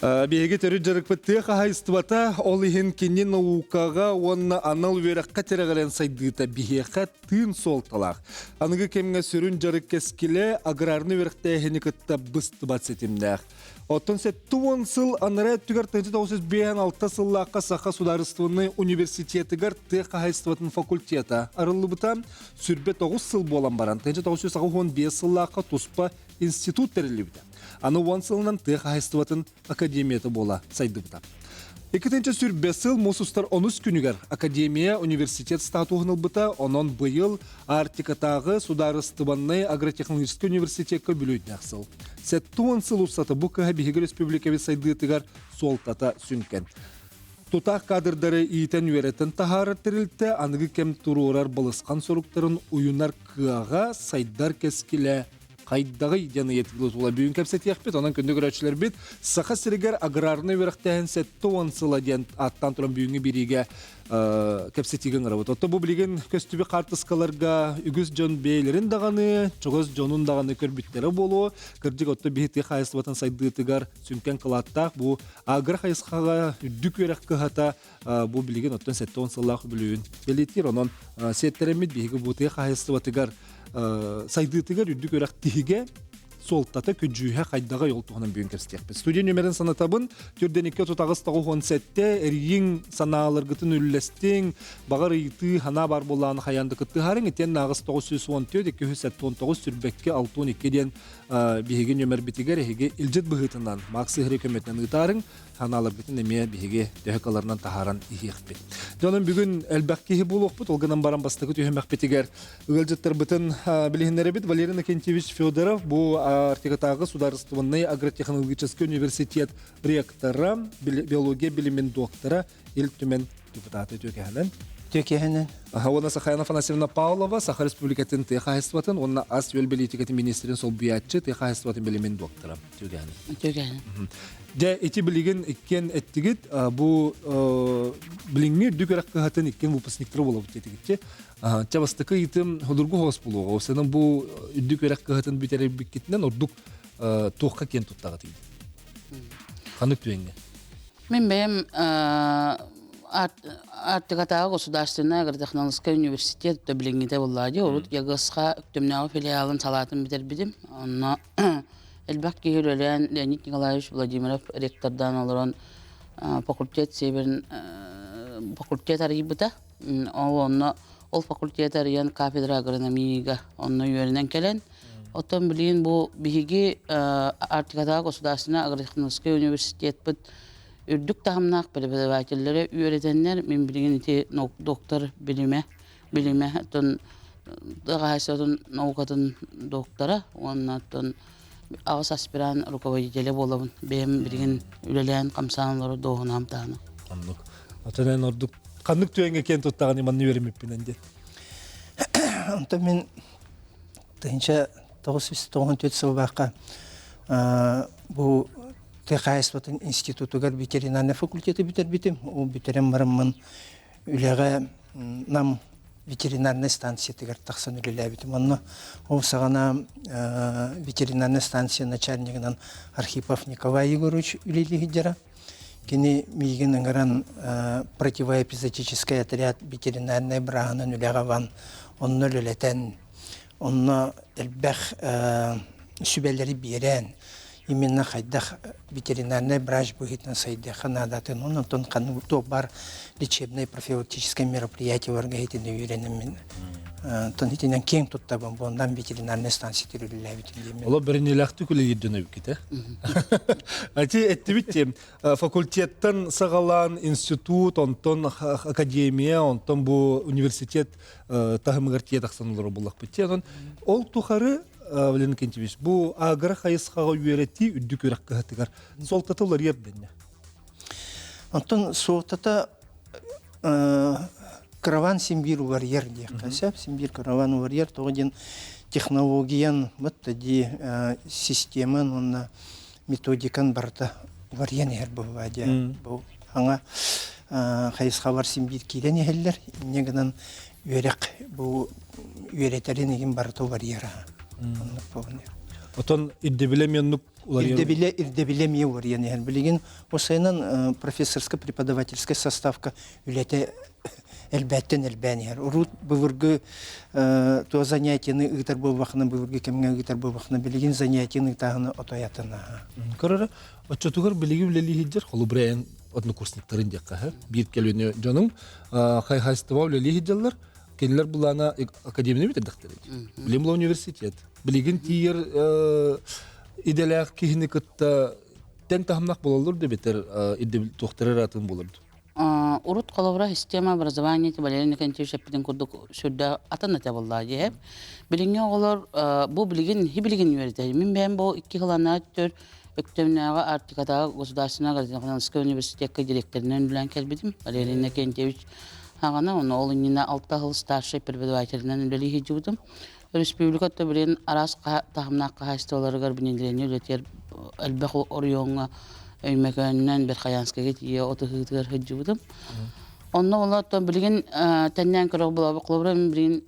Беге төрі жарықпытты қағайыстыбата ол ехен кенен наукаға онна анал вераққа терағален сайдыта беге тын солталақ. Анығы кемге сүрін жарық кескілі аграрны верақта ехені күтті бұсты батсетімдәқ. Оттон сеттуон сыл анара түгір 1996 сыллаққа Саха Сударыстывыны университетігір ты қағайыстыбатын факультета. Арылы бұта сүрбе 9 сыл болан баран. 1915 сыллаққа тұспа институт тәрілі біті. Аны 10 сылынан ты қағайыстыбатын академияты бола сайды бұта. Екітінші сүрбе сыл мұсыстар 10 күнігер академия университет статуғыныл бұта, онын бұйыл Артикатағы Сударыстыванны агротехнологический университетке бүлейдін ақсыл. Сеттуын сыл ұсаты бұл кіға бігігі республикави сайдығытығар солтата сүнкен. Тұтақ кадрдары иетен үйеретін тахары тірілті, анығы кем тұрурар балысқан соруқтарын уюнар кыға сайдар кескілі қайдағы идені етігілі тұла бүйін кәпсет еқпет, онан күнді көрәтшілер бет, сақа сірігер аграрны верақтайын сеттуын сыл аден аттан тұран бүйінгі береге кәпсетеген ғырабыт. Отто бұл білеген көстібі қартысқаларға үгіз жон бейлерін дағаны, чоғыз жонын дағаны көрбіттері болу, кірдік отто бейті қайыстыбатын сайдығытығар сүнкен қылаттақ, бұл агр қайысқаға үддік верақ қығата бұл білеген оттон сеттуын сыллақ білуін белетер. Онан сеттеремет бейгі бұты қайыстыбатығар сайдығытығар үддік верақ тиге солтата күджүйе қайдаға yol туғынан бүйін кәпстекпіз. Студия нөмерін санатабын, түрден 2-9-17 әрейін саналарғытын үллестің, бағар үйті хана бар болағын қаянды күтті харың, етен нағыз 914-219 сүрбәкке 6-12-ден бейге нөмер бітігер әйге үлжет бұғытынан, мақсы ғыры көметінен ұтарың, ханаларғытын әме бейге дөйекаларынан тахаран ехпет. Жонын бүгін әлбәккеге бұл оқпыт, олғынан баран бастығы түйемәк бітігер. Үлжеттер бұтын білігіндері біт, Валерий Накентьевич Федоров, бұл Артикатағы Сударыстыванный агротехнологический университет ректора, биология билимен доктора, ел түмен депутаты төкәһенен. Оны Сахаяна Афанасьевна Павлова, Саха Республикатын тыхайстватын, оны ас ел билетикатын министрин сол биятчы тыхайстватын билимен доктора төкәһенен. Де эти билеген иккен эттигит, бу билиңни дүкәрәк кыһатын иккен выпускниктер булып тетигитче. Чабастыкы итим худургу хос булуга. Сенен бу дүкәрәк кыһатын битереп биккитнен ордук тохка кен туттага тиди. Ханык түенге. Мен бем Артикатағы Государственный агротехнологический университет билиңните буллади. Орут ягысқа төмнәү филиалын салатын битер бидим. Онна Эльбак Кириллян Леонид Николаевич Владимиров ректордан олорон факультет себерин факультет арыйбыта. Ол факультет арыян кафедра агрономияга онно үйерінен келен. Оттон билин бу биги Артикатағы Государственный агротехнологический университет бит үрдүк тахымнак преподавательлери үйретеннер мен билген ити доктор билиме тон дагайсатын наукатын доктора оннан Ağız aspiran rukovodители болабын. Бем билген үлелен камсаналары доғынам таны. Анлык. Атанен ордук қандык түйенге кен туттаған иманны веремеппен де. Онта мен тыйынша 994 сыл баққа бұл Техайстватын институтугар ветеринарный факультеті бітер бітім. Ол бітерем барымын үлеға нам ветеринарная станция тигер тахсан үлеләбитим. Онно ол сагана ветеринарная станция начальнигынан Архипов Николай Егорович үлелигидера. Кини миген аңаран противоэпизотический отряд ветеринарной брагынан үлегаван. Онно үлелетен, онно элбэх сүбелери берен. Именно хайдах ветеринарный врач будет на сайде ханадатын, он тон кану бар лечебное профилактическое мероприятие в организации уверенным. Тон хитинен кем тут табам бондан ветеринарной станции тирулевит. Ола берни лахту куле еддене бикете. Ати эттибитте факультеттен сагалан институт, онтон академия, онтон бу университет тахымгартия тахсанлары буллак битте. Ол тухары Валерий Накентьевич, бу агра хайысқаға үйеретті үддік өрек қағатығар. Солтаты олар ерден. Антон солтата караван Симбир var yer diye kasap. Симбир караван var yer. Тоғаден технологиян, мәттәді системан, онна методикан барда var yen ер бұвады. Аңа хайысқа бар Симбир кейден ехелер. Негінен өрек бұл үйеретерін еген барда var yer. Отон иддебилеменнук улар Ирдебилемия варьян яр билеген осайнан профессорско-преподавательская составка үлете элбәттен элбәнияр. Урут бывыргы то занятияны ыгытар бывахны бывыргы кемгә ыгытар бывахны билеген занятияны тагыны отоятына. Карара, отчетугар билеги үлели хиджер, холубрен однокурсниктарын декка, бир келүне жаным, хай-хайстыва үлели хиджалар, келлер булана академияны битеддактер. Билим университет. Билеген тиер иделях кихини кытта тен тахмнак бололур деп бетер идде тохтарар атын болурду. Урут коловра система образования Валерий Кантевич аппиден курдук сюда атаната болла деп. Билинге олар бу билигин хибилигин юрете. Мин бен бу 2 жылана төр өктөмнага артиката государственная государственная университетке директорунан билен келбидим. Валерий Кантевич хагана оны ол инна 6 жыл старший преподавательнан үлели хижудум. Республиката билен арас тахмнак кайстоларыгар бинендене үлетер албах орионга өймәкәннән бер хаянскага тие отыгытыр хыҗудым. Онны олаттан билген тәннән кырык була баклабырым билген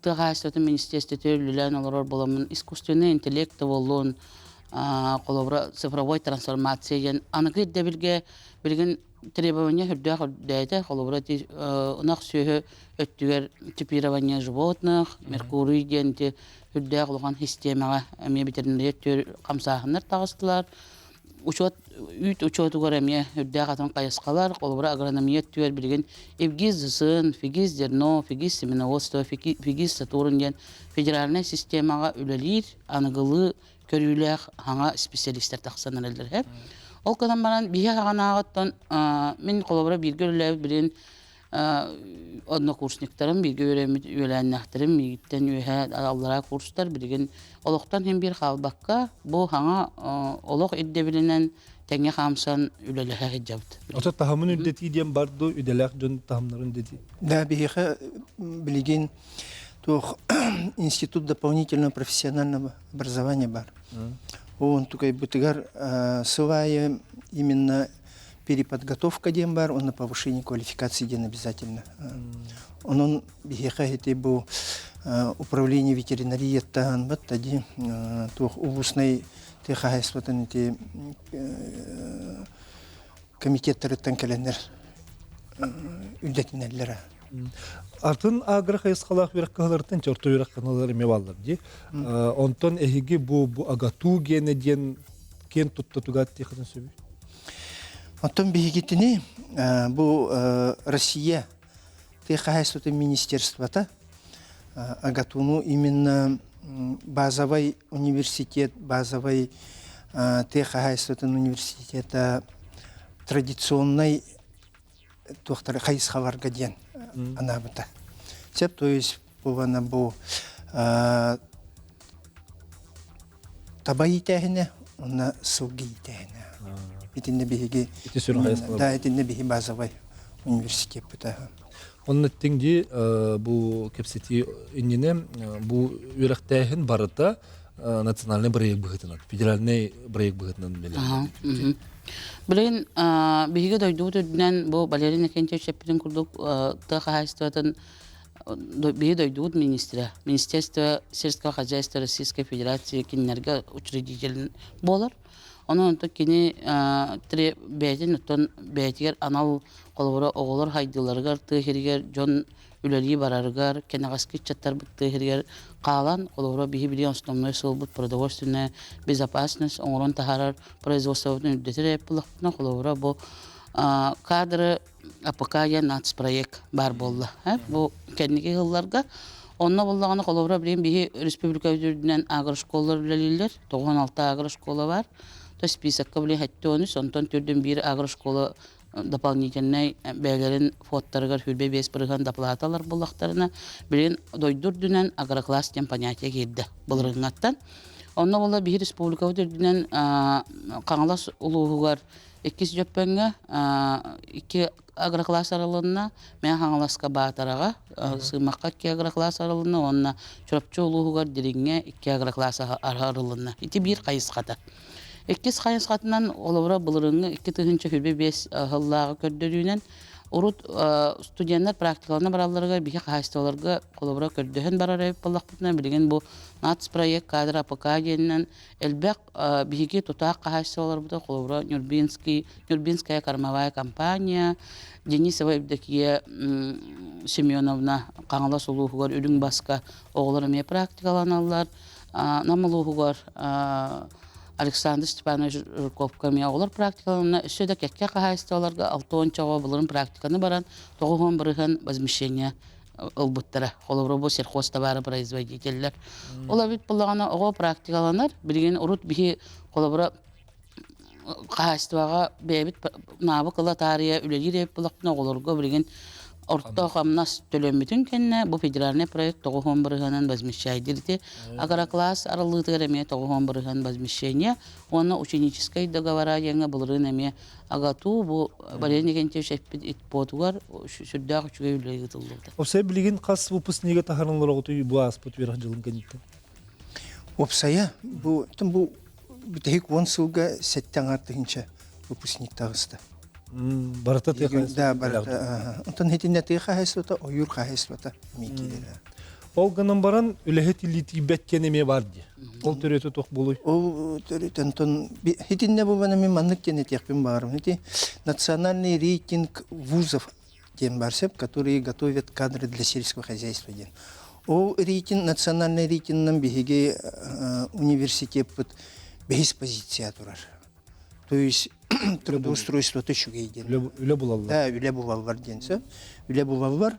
тыгайсты министерство төрлелән алар буламын искусственный интеллект болон колобра цифровой трансформация аныгы дәбилге билген требования хүрдә дәйдә колобра унак сөйе өттүгәр типирование животных меркурий дигән хүрдә кылган системага әмия битерендә төр камсахыннар тагыстылар. Учет угоремье үрдәгатан кайыскалар, колбара агрономия түер билген евгиз сын, фигиз зерно, фигиз семеноводство, фигиз сатурн дигән федеральный системага үлелир, аныгылы көрүләр аңа специалисттер тахсаннарлар. Ол кадан баран бия ганагаттан мен колбара биргөлләр билен однокурсниктарым биргөләр үләннәхтерим миттен үһә аллара курстар билген олоқтан hem bir халбакка бу аңа олоқ иддебилинен теңе хамсан үлелеһә хиҗабт. Ата тахамын үддети диен барды үделәк жон тахамнарын дети. Да биһә билеген то институт дополнительного профессионального образования бар. Он tukay бутыгар сывая именно переподготовка ден бар, он на повышение квалификации ден обязательно. Он биһә это бу управление ветеринарии тан бат тади то улусный техайствотан эти комитеттер тәнкәләннәр үлдәтнәләр. Артын аграх эскалах веркалартын чорто верканалар меваллар ди. Онтон эһиги бу агату генеден кен туттатугат техен сөбү. Онтон бигитини бу Россия техайствотан министерствота агатуну именно базовый университет, базовый техайствотан университета традиционный доктор Хайс Хаваргаден она вот. То есть пована бу табаитехне, она сугитехне. Это не биги. Да, это не биги базовый университет это. Онны тиңди бу кепсети инне бу үрәктәһен барыта национальный проект быгытынат, федеральный проект быгытынан белән. Билен биге дойдудан бу Валерий Кантевич аппиден курдук тахайствотан биге дойдуд министерство сельского хозяйства Российской Федерации киннерге учредитель болар. Onun kini tre beytin ton beytiger anal kolbora oğullar haydılargar tığırgar jon үлeli бараргар кенегаски чаттар бутыгыргар калан колбора бихи билион основной солбут продовольственная безопасность оңрон тахарар производственный үддетер плахна колбора бу кадры апкая нацпроект бар болду. Бу кенеги жылларга онна боллаганы колбора билен бихи республика үдүрдүнөн агро школалар үлелилер 96 агро школа бар. То списокка биле хаттоны сонтон түрдүн бир агро школа дополнительный бәйләрен фоттарыгар хүрбе бес бирган доплаталар буллактарына билен дойдурдүнөн агрокласс ден понятие кирди булрынгаттан. Онна бола бир республика үдүрдүнөн каңалас улуугар 2 җөппәнгә 2 агрокласс аралыгына мен каңаласка баатарага сымакка 2 агрокласс аралыгына онна чөпчө улуугар дириңе 2 агрокласс аралыгына ити бир кайыската. Эккес хайынсқатынан олавра бұлырыңы 2 тыгынча хүрбе 5 ғыллағы көрдірінен Урут студенттер практикаларына бараларга бихи кайсталарга колобра көрдөһөн барар боллакпытна билген бу НАЦ проект кадр АПК денен элбек бихиги тутак кайсталар бу колобра Нюрбинская кормовая компания Денисова Евдокия Семеновна каңла сулуугар үлүң баска оглар ме практикаланалар намылуугар Александр Степанович Жирковка мен олар практикаларына өсөдө кекке кайсталарга 6 чава буларын практиканы баран 9 бирген возмещение ылбыттара холобробо сельхозтовары производителлер. Ола бит буллагана ого практикаланар билген урут бихи холобро кайстага бебит набы кыла тария үлелире булакна олорго билген Орто хамнас төлөмүтүн кенне бу федеральный проект 9 бирген возмещение агрокласс аралыгы эме 9 бирген возмещение оны ученический договора яңа булрын эме агату бу баренеген шеппит итпотугар сүрдак үчүгө үлөйгө тылды. Опсай билген кас выпускнига тахарынлар отуй бу аспот верх жылын кенитте. Опсая бу битек 10 сылга сеттен артынча выпускник тагысты. Барата теха. Да, барата. Онтон хетинне теха хайсвата, ойур хайсвата микилера. Ол гынан баран үлехет илити беткенеме барды. Ол төрөтө ток болуй. Ол төрөтөн хетинне бубана мен маннык тене текпин барым. Хети национальный рейтинг вузов тем барсеп, которые готовят кадры для сельского хозяйства ден. Ол рейтинг национальный рейтингнан бихиге университет под без позиция турар. То есть трудоустройство тышуга иден. Үле булалар. Да, үле булалар денсе. Үле булалар.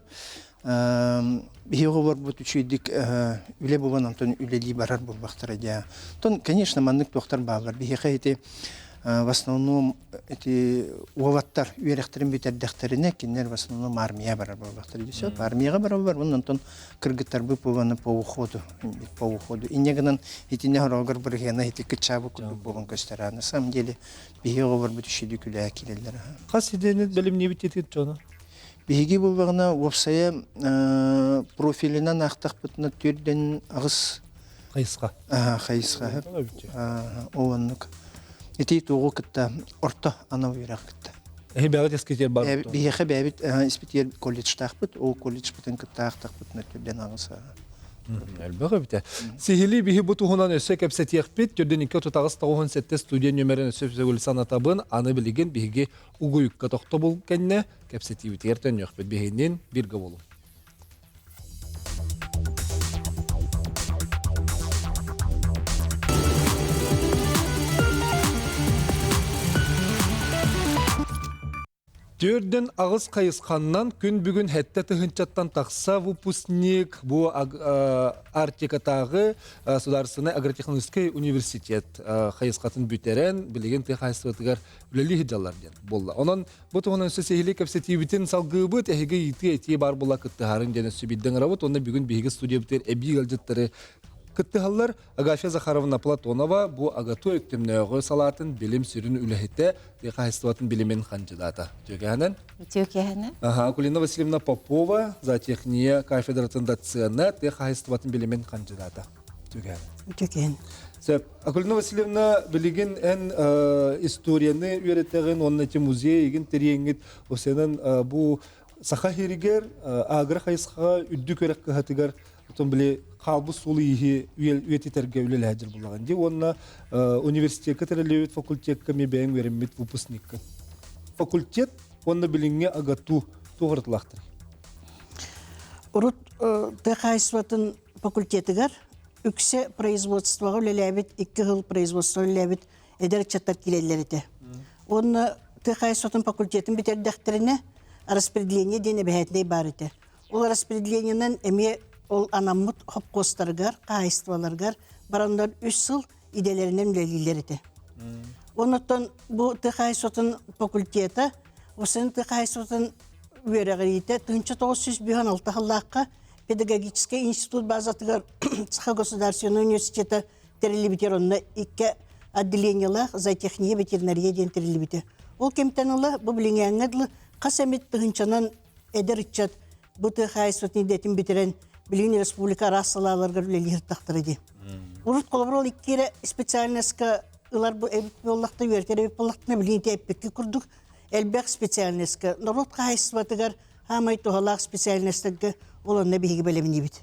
Биого бар бут үчүйдик үле булган антон үлели барар булбактар да. Тон, конечно, маннык доктор балар. Бихе эти в основном эти оваттар үйректерин битердектерине кинер в основном армия барар булбактар десе. Армияга барар, онтон кыргыттар бу булганы по уходу. Инегенен этине хорогор биргена эти кычабы булган көстөрө. На самом деле биого бар бут үчүйдик үле акилелер. Кас иденет билим не битет жона. Биги булгана опсая профилинен актак бутна төрдөн агыс Кайыска. Кайыска. Оонук. Эти тугу кытта орто ана уйрак кытта. Бәгат эскетер бар. Бихе бәбит испитер колледж тахбыт, о колледж бутын кытта актак бутна төрдөн агыса. Әлбәгә бит. Сихили бихи бу тугунан өсө кепсет якпит, төрдөн 2 тутагыс 97 студия нөмерен өсөп зөгүл санатабын, аны билген биһиге угуйукка тохто бул кенне, кепсети битертен якпит бихинен бирге болу. Төрден агыс кайысқаннан күн бүгін хәтті тыгынчаттан тақса выпускник бу Артикатагы Государственный агротехнический университет кайысқатын бүтерен билеген техайсватыгар үлели хиджалар ден болла. Онан бу тугунан сөсехили кепсетибитин салгыбыт эһиге ити бар була кыттыхарын дене сүбидден работ онда бүгін биһиге студия битер эби галжыттары Кыттыхаллар Агафья Захаровна Платонова бу агату өктөмнөгө салатын билим сүрүн үлехите техайстватын билимен кандидата. Жөгәнен? Тюкяна. Акулина Васильевна Попова за техния кафедратын доцент техайстватын билимен кандидата. Тюкян. Сөп Акулина Васильевна билеген эн историяны үйрәтеген оннати музей иген тереңит осенен бу саха херигер агра хайсха үддү көрәк кахатыгар Потом были халбу сулыйхи уетитерге үлеле хәҗер булган. Ди онна университетка терелевит факультетка мебең веремит выпускникка. Факультет онна билинге агату тугыртлактыр. Урут техайсватын факультетигер үксе производствога үлелебит 2 жыл производство үлелебит эдер чаттар килелерите. Онна техайсватын факультетин битердектерине распределение дене бәһәтней бар ите. Ол распределениенен эме ол анаммут хопкостаргар, кайстваларгар барандар 3 жыл иделеринен үлелилерите. Онуттан бу техайсватын факультеті, осын техайсватын үйерегерите 1996 жыллаққа педагогический институт базатыгар Цеха государственного университета терелибитеронна 2 отделениялах за техния ветеринария ден терелибите. Ол кемтаныла бу билиңәңәдле касамет тыгынчанан эдерчат бу техайсватын идетин битерен Билин республика рассалаларга үлелер тактырды. Урут колоброл 2 специальностька ылар бу эбит боллакта үертер эбит боллактына билин теппекке курдук. элбек специальностька народ хайсватыгар хамай тухалак специальностька олонна биги белемини бит.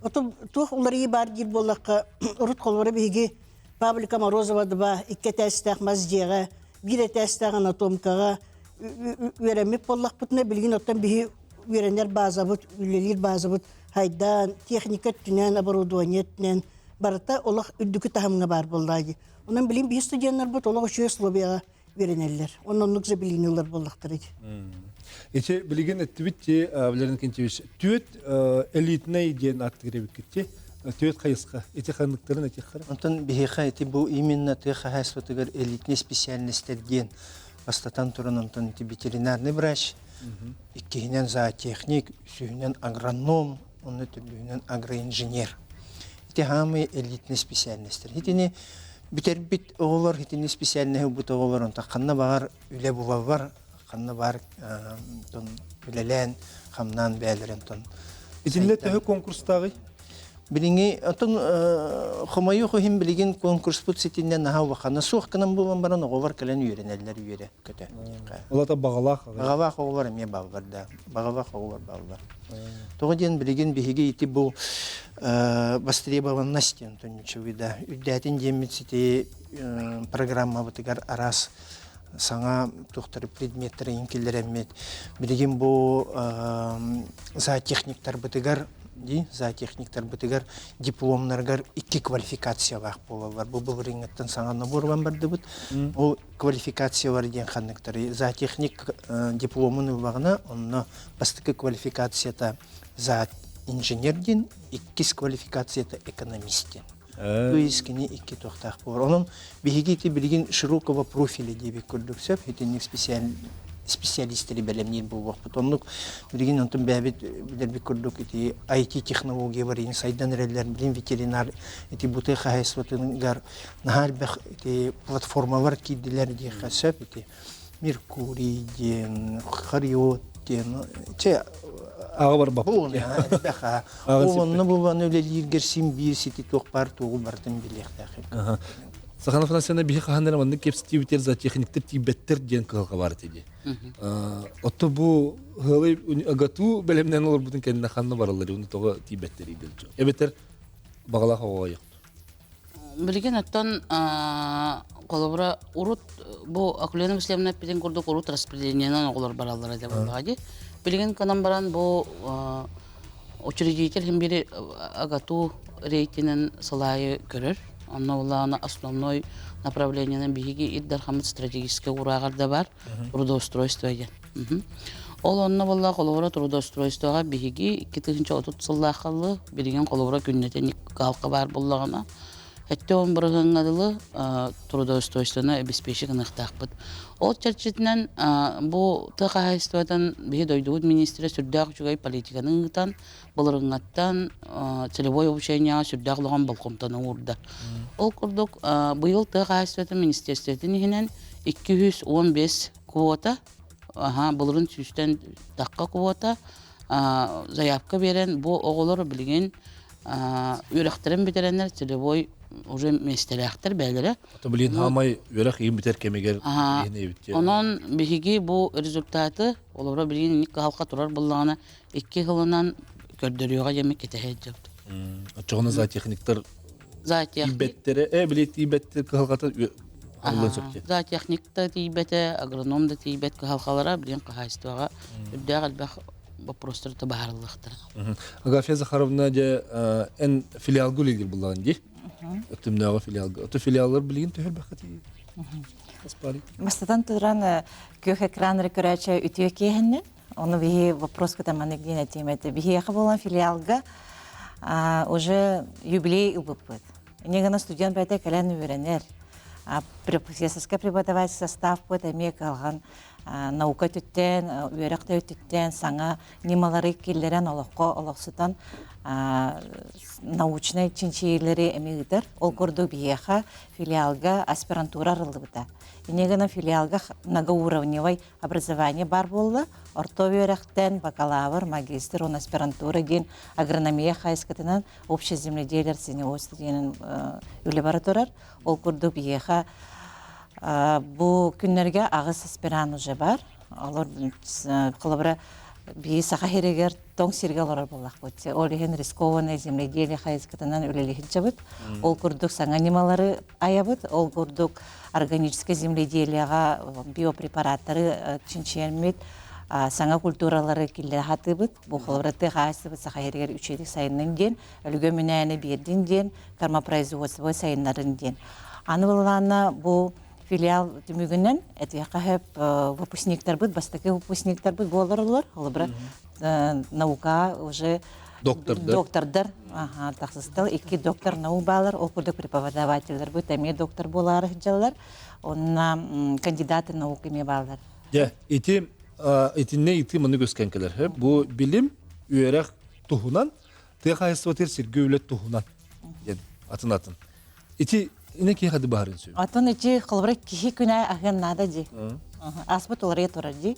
Ото тух улары бар дир боллакка урут колбары биги Павлика Морозова дыба икке тестах маздига бир тестах анатомкага веремеп боллак бутна билгин оттан биги веренер базабыт үлелер базабыт хайдан техника түнен оборудование түнен барта олах үддүкү тахамга бар боллаги. Онан билим би студенттер бут олах үчө словия веренерлер. Оннук же билинелер боллактыр иди. Эти билген эттибитти билерин кенчебиш түөт элитный ден аттыгребикти түөт кайыска эти ханныктарын эти хара. Онтон бихиха эти бу именно тыха хайсватыгар элитный специальностьтерден бастатан туран онтон ветеринарный врач, иккинен зоотехник, сүйнен агроном, онны түрлүнен агроинженер. Эти хамы элитный специальностьтер. Этини битербит оголор этини специальный бут оголор онта канна багар үле булалар, канна бар тон үлелен хамнан бәлерен тон. Итинле тәһә конкурстагы Билинги отон хомаю хим билигин конкурс бут ситиннен наха вахана сух канан булган баран оголор кален үйренеллер үйре көтө. Олата багалах. Багава оголор эме балбарда. Багава оголор балбар. Тогоден билигин биһиги ити бу востребованность тончуйда. Үддәтин демитсити программа бутыгар арас саңа тухтар предметтер инкелеремет. Билигин бу зоотехниктар бутыгар зоотехниктар бутыгар дипломнаргар 2 квалификациялар болалар. Бу булрингаттан саңа наборван барды бут. Ол квалификациялар ден ханныктары. Зоотехник дипломын убагына онна бастыкы квалификацията зоот инженердин, 2 квалификацията экономистин. То есть кини 2 тохтах бар. Онун бигити билген широкого профиля дебек көрдүксөп, этинник специалисттери белемнен бул вакыт. Онлук билген онтун бәбит билербек көрдүк эти IT технология бар, инсайдан реллер билен ветеринар эти буты хайсватынгар нахар бах эти платформалар кидилер ди хасап эти Меркурий ден, Хариот ден, че агы бар бу баха. Онны булган өлелергер симбир сити токпар тугу бартын билектахи. Саханов насена бихи ханнера манны кепстивитер за техниктер тибеттер ден кылга бар теди. Отто бу хылы агату белемнен олор бутун кенне ханны баралар уну тога тибеттер идел. Эбетер багала хавая. Билген оттон колобра урут бу акулена вислемне пиден курдук урут распределениенен оголор баралар деп болгади. Билген канан баран бу учредитель хим бири агату рейтинен салайы көрөр. Анна основной направлениенен биги иддар хамт стратегический урагарда бар трудоустройство ген. Ол онна болла колобра трудоустройствога биги 2030 сыллахалы билген колобра күннетен галка бар боллагына Хәтте он бұрғыңадылы трудоустройствоны обеспечик нықтақпыд. Ол чәрчетінен бұл тұқағайыстывадан бейі дойдуғыд министрі сүрдәқ жүгай политиканың ұғытан, бұлырыңаттан целевой обучения сүрдәқлыған болқымтаны ұрды. Ол күрдік бұйыл тұқағайыстывадан министерстетін егінен 215 квота, бұлырын сүстен таққа квота заявка берен бұл оғылары білген үйрәқтерін бетеренлер целевой уже местелектер бәлере. Блин, хамай үрәк ем битер кемегер ене битте. Онон биһиги бу результаты олора билген ник халка турар буллагына 2 жылынан көрдөрүгө жемек кетеһеп. Чогына зоотехниктер Зоотехник тибеттере, билет тибеттер халката алган сөкте. зоотехникта тибете, агрономда тибет халкалара билген кахайстыга үддәгәл бах вопростар баһарлыктыр. Агафия Захаровна де эн филиал гулигер булган ди. Өтүмнөгө филиал. Өтө филиаллар билген төһөр бакыты. Аспари. Мастатан туран көх экранры көрәчә үтүе киһенне. Оны бихи вопрос кытаманы генә темете. Бихи яха булган филиалга уже юбилей убыппыт. Негана студент бәйтә кәлән үрәнер. Профессорска преподаватель состав бут әмәк алган наука төттән, үерәктә төттән, саңа нималары килләрен алакка алаксытан научный чинчилери эмигдер. Ол көрдү бияха филиалга аспирантура арылды бута. Инегана филиалга многоуровневый образование бар булды. Орто үерәктән бакалавр, магистр, он аспирантура ден агрономия хайскатынан общеземледелие синеосты денен лабораторар. Ол көрдү бияха Бу күннерге ағыс аспиран уже бар. Олар қолабыра бии сақа херегер тоң сирге олар болақ бұд. Ол еген рискованный земледелие хайызкатынан өлелехін жабыд. Ол күрдік саңа немалары аябыд. Ол күрдік органическое земледелияға биопрепараттары чинченмет, саңа культуралары келі хаты бұд. Бұл қолабыра ты қайсы бұд сақа херегер үшедік сайынның ден, өлігі мүнәйіні берден ден, кармапроизводство сайынларын ден. Аны болғаны бұл филиал түмігінен әтвеқа хеп выпускниктар бұд, бастықы выпускниктар бұд болар олар. Ол бір наука уже доктордар тақсыстыл. 2 доктор нау балар, ол күрдік преподавательдер бұд, әме доктор болар жалар, онына кандидаты наука ме балар. Етінне еті мұны көскенкелер. Бұл білім үйерек тұхынан, тек айыстыватер сергей өлет тұхынан. Атын. Еті ине ки хады барын сөй. Атын ичи кылбыры кихи күнә аган нада ди. Аспыт олар етора ди.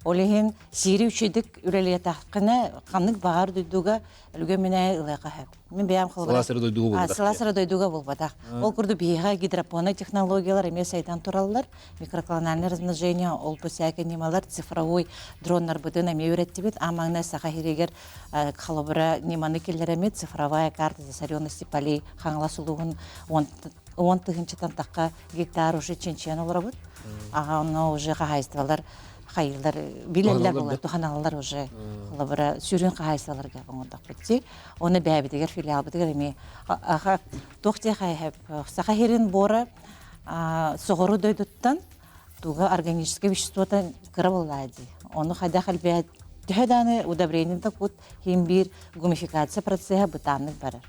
Олеген сири үчедик үреле тахкына канык багар дүйдүгө үлгө менә ылайга хәп. Мен бәям кылбыры. Саласыры дойдугу булды. Саласыры дойдугу булбадак. Ол күрдү бига гидропоны технологиялар эмес айдан тураллар. Микроклональное размножение, ол посяка немалар цифровой дроннар быдын эме өйрәтти бит. Амаңна саха хирегер кылбыры неманы келлеремет цифровая карта засоренности полей хаңласылугун 10-тыгынчы таққа гектар уже ченчен олар бұд. Ағаны уже қағайыстывалар, қайылдар, билелер болар, туханалар уже олабыра сүрін қағайыстываларға оңырдақ бұдды. Оны бәбідегер, филиал бұдығыр еме. Аға тоқте қайып, сақа херін бора соғыру дөйдіттен туға органическое веществотан кірі болады. Оны қайда қалбәд түхеданы удобрениялда құд химбир гумификация процессы бұтанық барар.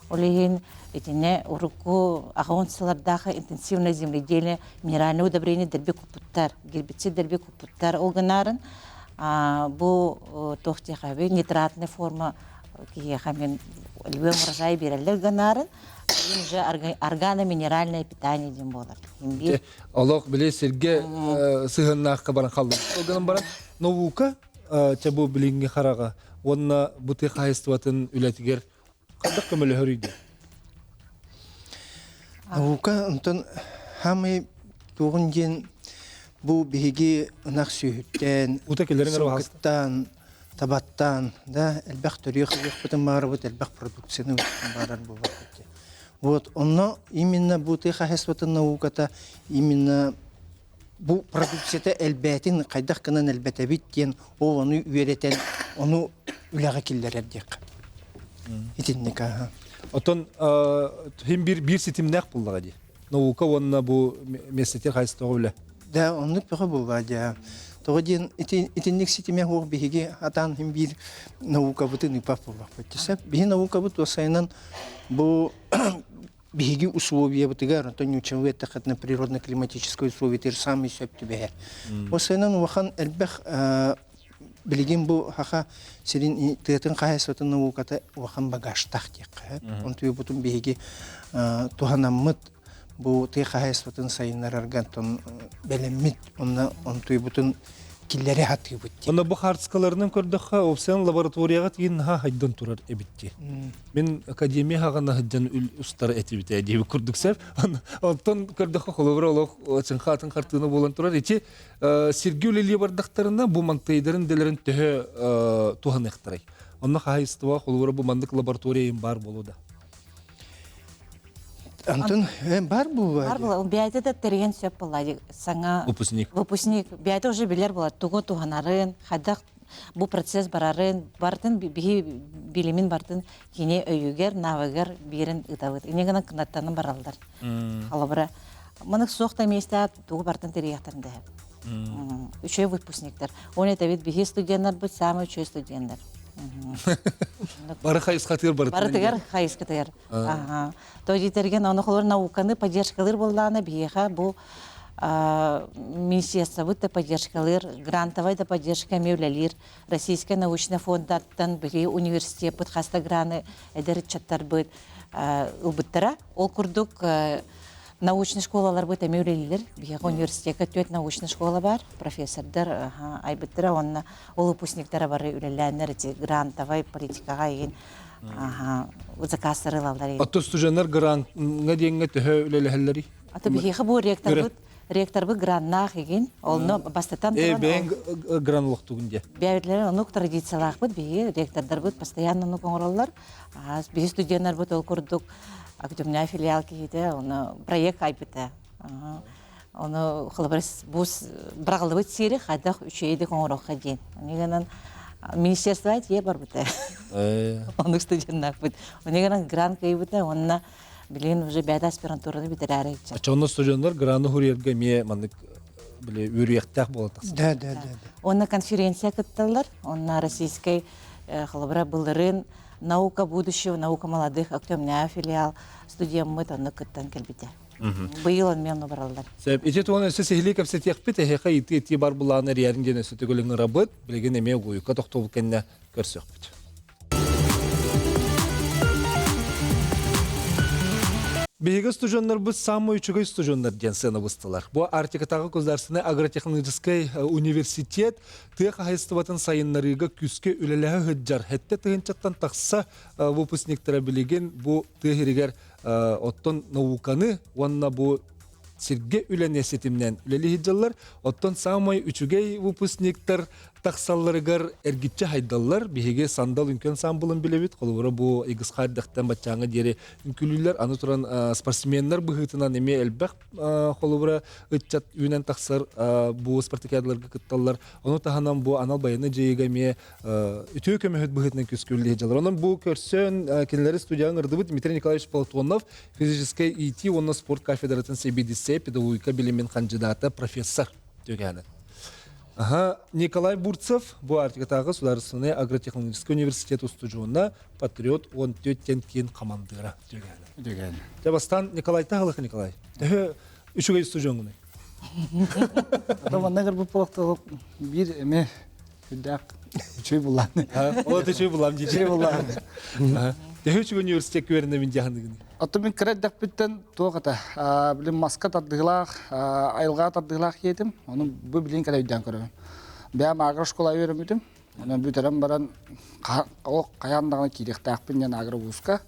Олеген этине уруку агонсалардағы интенсивное земледелие, минеральное удобрение дербе купуттар, гербицид дербе купуттар олганарын, бу тохтехави нитратная форма кихамен любой урожай берелер ганарын, уже органо-минеральное питание дем болар. Аллах биле серге сыгыннаққа баран қалды. Олганын баран наука чабу билинге қараға, онна бұты қайыстыватын үлетігер қадақ көмілі хөрейді? Наука онтан хамы туғын ден бұл бейге ұнақ сүйіттен, соқыттан, табаттан, әлбәқ түрек бұтын бары бұт, әлбәқ продукцияны барар бұл бақытты. Вот, онна именно бұл тыға хэсватын науката именно бұл продукцияты әлбәтін қайдақ кынан әлбәті біттен, ол оны үйеретен, оны үләға келдер әрдек. Итинник аха. Отон хим bir ситимнәк булдыга ди. Наука онна бу месетер хайстыгы белә. Да, онны пыгы булга. Тогын итинник ситимнәк хор биге атан хим bir наука бутын ипап булга. Тисә би наука бут осайнан бу биге условия бутыгар, то не учевет так на природно-климатическое условие тер самый септибе. Осайнан вахан элбах билигин бу хаха сирин тетен кайсатын науката вахан багаж тахтик. Он туй бутун биги туханаммыт бу те кайсатын сайыннарарган тон белеммит он туй бутун киллери хаты бутти. Онда бу хартскаларның көрдөхә опсен лабораторияга тигин хайдан турар эбитти. Мен академия гана хаҗдан устар этибите дип күрдүксәп, онтон көрдөхә холовролог өчен хатын картыны булган турар. Ити Сергей Либардактарына бу мантайдарын делерин төһө тухан ихтирай. Онна хайстыва холовро бу мандык лаборатория бар болуда. Антон бар бу. Бар була, бәйте дә терген сөп була, саңа выпускник. Бәйте уже билер була, тугы туганарын, хадак бу процесс барарын, бартын билимин бартын кине өйгер, навыгер бирен итабыт. Инегенә кынаттаны баралдар. Халабыра. Моны сохта места тугы бартын терияктарында. Üçe выпускниктар. Он это вид биги студентлар бу, самый üçe студентлар. Бары хайскатыр бар. Бары тегер хайскатыр. Ага. То дитерген аны холор науканы поддержкалар булланы биеха бу министерство бутта поддержкалар, грантовая да поддержка мевлялир, Российский научный фондтан биги университет бут хастаграны эдер чаттар бут убыттара. Ол курдук научный школалар бут мевлялир, биги университетка төт научный школа бар, профессордар айбыттара онна ол выпускниктар бары үлеләннәр грантовая политикага ген заказлар алалар. Атты студентлар грантга деңгә төһө үлеләһәлләри. Аты биһиге бу ректор бут ректор бы граннах еген, олны бастатан Бәң гранулық түгінде. бәйбітлері онук традициялақ бұд, бейі ректордар бұд, постоянно онук оңыралар. Бейі студенттар бұд, ол көрдік активная филиал кейді, оны проект айбыты. Оны қылыбырыз бұз бірағылы бұд сері қайдақ үшейді оңырауға дейін. Онегенен министерство айт, бар бұд. Онук студенттар бұд. Онегенен грант кей бұд, онына білген уже бәді аспирантураны бітір әрі етчі. Ачауны студенттар граны хүрерге ме мандық үрияқтақ болатық. Да. Онына конференция кыттылар, онына российской қылыбыра бұлырын наука будущего, наука молодых, активная филиал студияммыт оны кыттан келбеде. Быйыл он мен обыралдар. Ете туған өсі сехілі көпсет еқпет, әхеқа ити бар бұлағына риярын өсі түгіліңі рабыт, білеген еме ғойыққа тоқтол кәнне көрсі өқпет. Беге студенттар біз самый үчігай студенттар денсені бұстылар. Бұл Артикатағы көздарсыны агротехнологический университет тұйық хайыстыватын сайынларыға күске үлелігі хүджар. Хәтті тұғынчаттан тақса выпускниктері білеген бұл тұйығырігер оттон науканы, онына бұл Сирге үлене сетимнен үлелі хиджалар, оттон самай үчігей выпускниктер тақсалларыгар әргітчі хайдаллар, бігеге сандал үнкен самбылын білебет, қолуыра бұл егіз қайдақтан батчаңы дері үнкілілер, аны тұран спортсменлер бұғытынан еме әлбәқ қолуыра үтчат үйнен тақсар бұл спартакиадаларға кытталлар, оны тағанан бұл анал байыны жейгеме үтіе көмөхет бұғытынан күскілі хиджалар. Онын бұл көрсен кенелері студияның ырдыбыт Дмитрий Николаевич Полтонов, физической ИТ, онын спорт кафедратын CBDC, педагогика билимен кандидата, профессор төгәні. Николай Бурцев, бұл Артикатағы Сударственный агротехнологический университет устужуына патриот 14-тен кейін командыра төгәні. Табастан Николай тағылық, Николай. Үшігей устужуыңыны. Адаманнағыр бұл полықтығы бір әме үдәк үшей бұланы. Олаты үшей бұлам дейді. Үшей бұланы. Үшігей университет көрінді мен жағындығыны. Аты мен кірет дәппеттен тоғыта. Білім маска тардығылақ, айылға тардығылақ едім. Оны бұл білін кәді өйден көрім. Бәм ағыр школа өрім өдім. Оны бүтерім баран қаяндағына керекті ақпен ағыр ұзқа.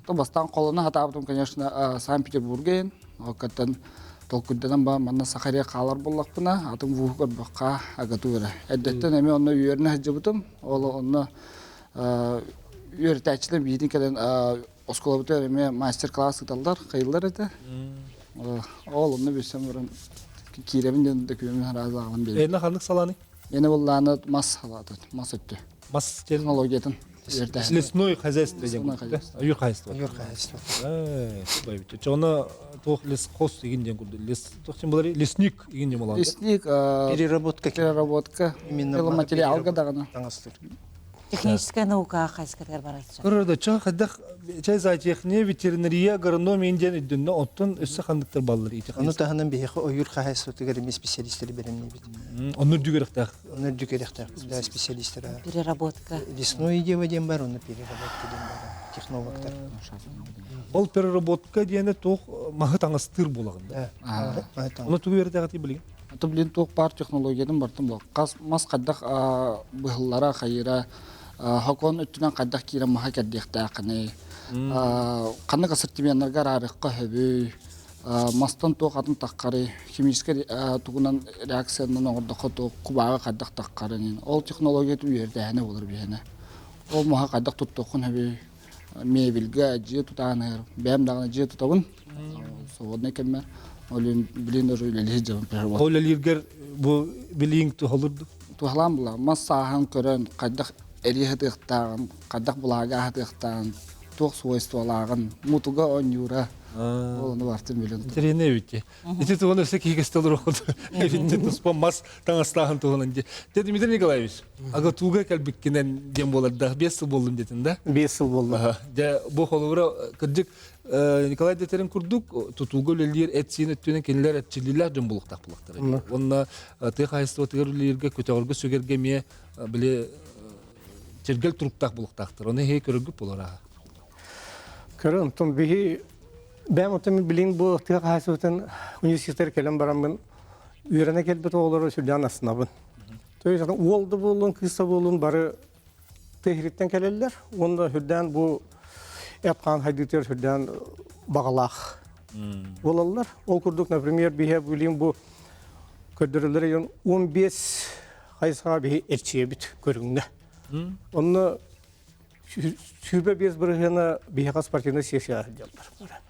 Бастан қолына хатабытым, конечно, Санкт-Петербурген. Оқаттан толкүдден ба манна Сахария қалар болақ бұна. Атым бұғыр бұққа ағату өрі. Әдеттен әме оны үйеріне хәджі Ол оны үйертәчілі бейдің кәден Оскола бұтыр әме мастер-класс ұталдар, қайылдар әді. Ол оны бөсем бұрын кейлемін дөкімен разы ағылым бейді. Әйіні қандық саланы? Ені болланы мас салады, мас өтті. Мас Технологиятын. Лесной хозяйство. Үйір хозяйство. Үйір хозяйство. Чоны тоқ лес қос егінден көрді. Лесник егінден болады. Лесник, переработка, материалға дағына. Техническая наука қайсықатар барады. Көрді, чай зоотехния, ветеринария, агрономия инден үддінна, оттын өссі қандықтар балылар еті. Оны тағынан бейхі ойыр қағайсытығыр еме специалистері беремне беді. Оны дүгеріқтақ. Оны дүгеріқтақ, да, специалистері. Переработка. Лесной дева ден бар, оны переработка ден бар. Технологтар. Ол переработка дені тоқ мағы таңастыр болағында. Оны түгеріқтағаты білген? Аты білен тоқ бар технологиядан бартым бол. Мас қаддақ бұғыллара қайыра, хакон үттінен қаддақ кейрен маға кәддіқті ақыны. Қанық ассортименттарға арыққа хөбүй, мастан тоқ атын таққары, химический тұғынан реакцияның ордақы тоқ құбағы қаддақ таққары. Ол технологияты үйерді әне олар бейіне. Ол маға қаддақ тұттоқын хөбүй, мебелге жие тұтағын, бәм дағына жие тұтауын. Соғыдына кәммер. Олен білен дұры үлелі жауын переработка. Ол әлергер бұл білейін тұғылырды? Тұғылан бұла. Мас сағын көрін, қаддақ әрі ғытықтағын, қаддақ бұлаға ғытықтағын, тоқ свойстволағын, мұтыға он юра. Оланы бартын білен тұғы. Интерене өйтте. Эти тұғын өсі кейгістелер оқыды. Эфинте тұспан мас таңастағын тұғынан де. Деді Дмитрий Николаевич, аға туға кәлбіккенен дем боларды, 5 жыл болдым детін, да? 5 жыл болды. Бұл қолығыра кірдік Николай Детерин күрдік, тұтуғы өлелер әтсейін өттенен кенелер әтчілілер жын болықтақ болықтар. Онына тұйық айысты өтігер өлелерге, көтеғырғы сөгерге ме біле чергел тұрыптақ болықтақтыр. Оны хей көрігіп болар аға. Көрім, тұм бігі бәм отымы білін бұл тұйық айысты өтен университеттер келем барамын, үйрене келбет оғылары сүрден астынабын. Олды болын, кыса болын бары тәхіреттен келелер. Онда сүрден бұл Әпқан хайдытер сүрден бағалақ Олалар, ол күрдік, например, бихе білейін бұл көдірілер 15 қайсыға бихе әрчие біт көріңді. Оны сүйбе без бірігені бихеға спортивны сессия жалдар.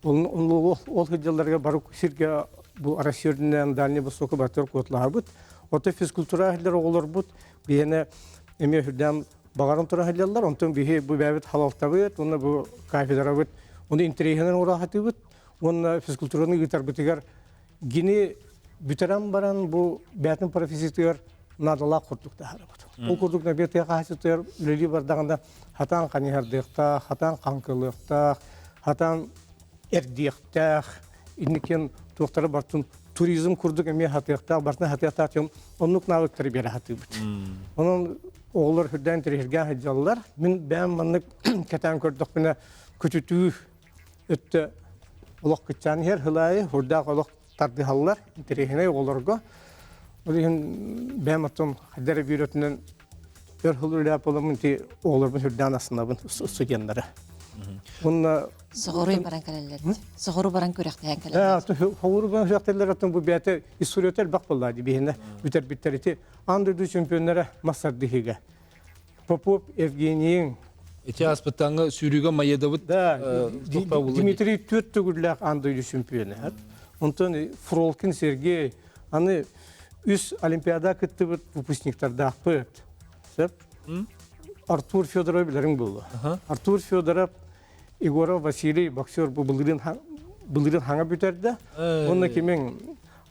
Ол хыджаларға бару сирге бұл арасердінен дальний высокы батыр көтлаға бұд. Оты физкультура хыджалар олар бұд. Бихені эме хүрден бағарын тұра хыджалар. Онтын бихе бұл бәбіт халалта бұд. Оны бұл кафедра бұд. Оны интерейхінен орағаты бұд. Оны физкультураны ғытар бұтығар. Гені бүтерен баран бұл бәтін профессиятығар надала құрдықта хары бұд. Ол құрдықна бәтіға қасытығар үлелі бардағында хатан қанихардықта, хатан қанқылықта, хатан эрдиэхтэх, инникен туохтары бартын туризм курдук эме хатыяхтах, бартын хатыяхтах тем оннук навыктары бере хатыбыт. Онун оғылар хүрден терехерген хаджалылар, мен бәм маннык кәтән көрдік біне көтүтүү өтті олық күтчан хер, хылайы, хүрдақ олық тардыхалылар, терехене оғыларға. Олығын бәм аттым хаддары бүйретінен өр хылы үләп оламын те оғыларбын хүрден асынабын студенттары. Соғыру баран кәлелер. Соғыру баран көректен кәлелер. Соғыру баран көректен аттым бұл бәті историятер бақ болады бейіне бүтер еті. Андырды чемпионлары Масардыхиға. Попов Евгенийін. Эти аспыттаңы сүйрігі майеда бұд? Дмитрий төрт түгірләқ андырды чемпионы. Онтан Фролкин Сергей. Аны үс олимпиада күтті бұд выпускниктарда ақпыд. Артур Федоров білерің болды. Артур Федоров Егоров Василий боксер бұлырын хаңа бүтерді. Онна кемен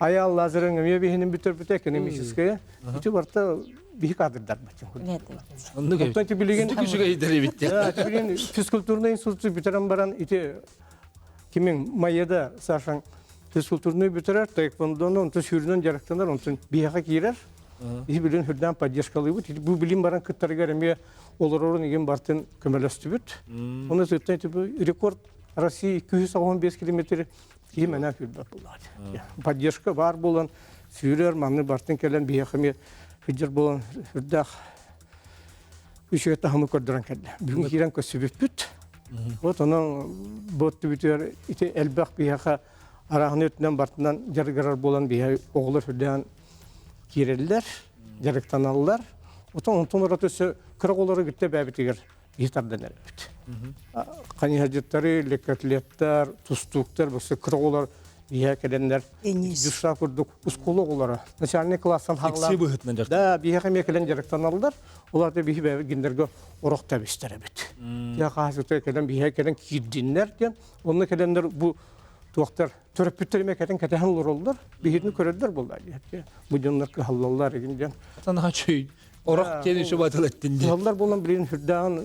аял лазерын өме бейінен бүтер бүті экономическая. Үті барта бейік адырдар бәтін. Физкультурный институты бүтерін баран кемен майеда сашан физкультурный бүтерер, таэквондоны, онты сүйірінен жарықтанар, онты бейіға кейрер. Билин хүрден поддержкалы бұд. Бұл білім баран күттарығар әме олар-орын еген бартын көмелесті бүд. Оны сөйттен рекорд Россия 215 километр кейін мәнә хүрден болады. Поддержка бар болан, сүйрер, маңны бартын кәлен бейіқіме хүджер болан хүрдәқ үші өтті хамы көрдірен кәлі. Бүгін кейрен көсі бүт. Вот оның бұтты бүтер әлбәқ бейіқа арағын өтінен бартынан жарғарар болан бейі оғылыр хүрден киреллер, жарықтаналылар. Отон орат өсі қырық олары күтті бәбітігер гитардан әрбіт. Қанихаджеттары, лекатлеттер, тұстуқтар, бұсы қырық олар бия кәленлер. Жүшра күрдік ұсколы олары. Начальный классан хағылар. Әксі бұғытынан жарты. Да, бия қаме кәлен жарықтаналылар. Оларды бейі бәбі гендерге ұрық тәбістер әрбіт. Я қағасықты кәлен бия кәлен кирдинлер ден. Оны кәленлер бұл туақтар төріп бүттеріме кәтен кәтәхін ұлыр олдар, бейхетіні көрердер болды. Бұдынлар көхаллалар егінден. Атанаға чөй, орақ тені шо батыл әттінде. Олар болан білін хүрдаған,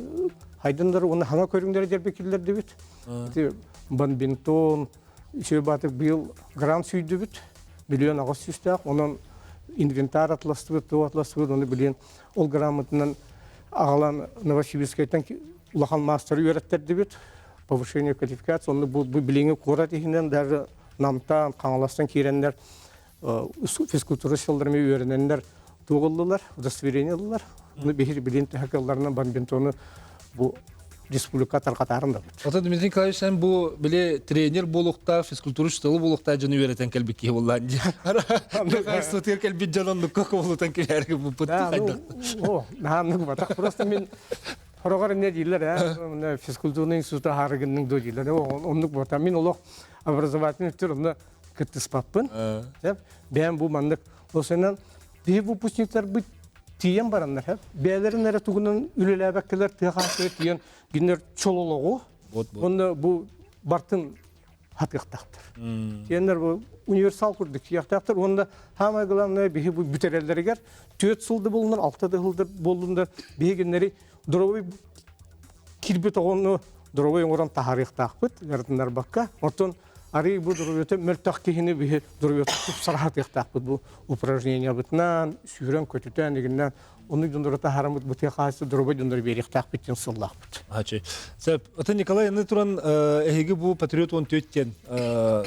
хайдындар, оны хаңа көріңдері дербекелер дебіт. Бадминтон, шөй батық биыл грант сүйді біт, миллион ағыз сүйістіғақ, оның инвентар атласты біт, тау атласты біт, оны білін ол грамотынан ағалан Новосибирскайттан ұлақан мастері үйрәттерді біт. Повышение квалификации, он был ближе к городу, даже намтан, каналастан киреннер, физкультура шалдарами үйрененнер туғылдылар, удостоверениялар. Оны бехир билин тәхәкелларынан бадминтоны бұл республика тарқатарында. Ата Дмитрий Николаевич, сен бұл біле тренер болуқта, физкультура штылы болуқта жаны үйретен кәлбекке болған. Астотер кәлбет жананды көк болуқтан кәлбәргі бұл бұтты қайдақ. Просто мен Хорогар не дилер, физкультурный институт харгынның до дилер. Онлук бота. Мен олох образовательный түрінде кіттіс паппын. Бән бұл мандық. Осынан бей выпускниктар бұд тиен барандар. Бәлерін әрі тұғынан үлеләбәккелер тіғасы тиен гендер чололығы. Онда бұл бартын хатықтақтыр. Тиенлер бұл универсал күрдік сияқтақтыр. Онда хамай ғыламына бей бұл бүтерелдерігер 4 сылды болындар, 6 жылды болындар. Бей гендері Дровой кирбит оғыны дровой оңыран тахарықтақ бұд, ғардындар баққа. Отын ари бұл дровойты мөлтақ кейіні бейі дровойты құп сарағатықтақ бұд. Бұл упражнения бұтынан, сүйрен көтітен дегеннен, оны дүндірі тахарам бұд бұтыға қайсы дровой дүндірі беріктақ бұттен сыллақ бұд. Ачы. Сәп, Ата Николай, әні тұран әйгі бұл патриот 14-тен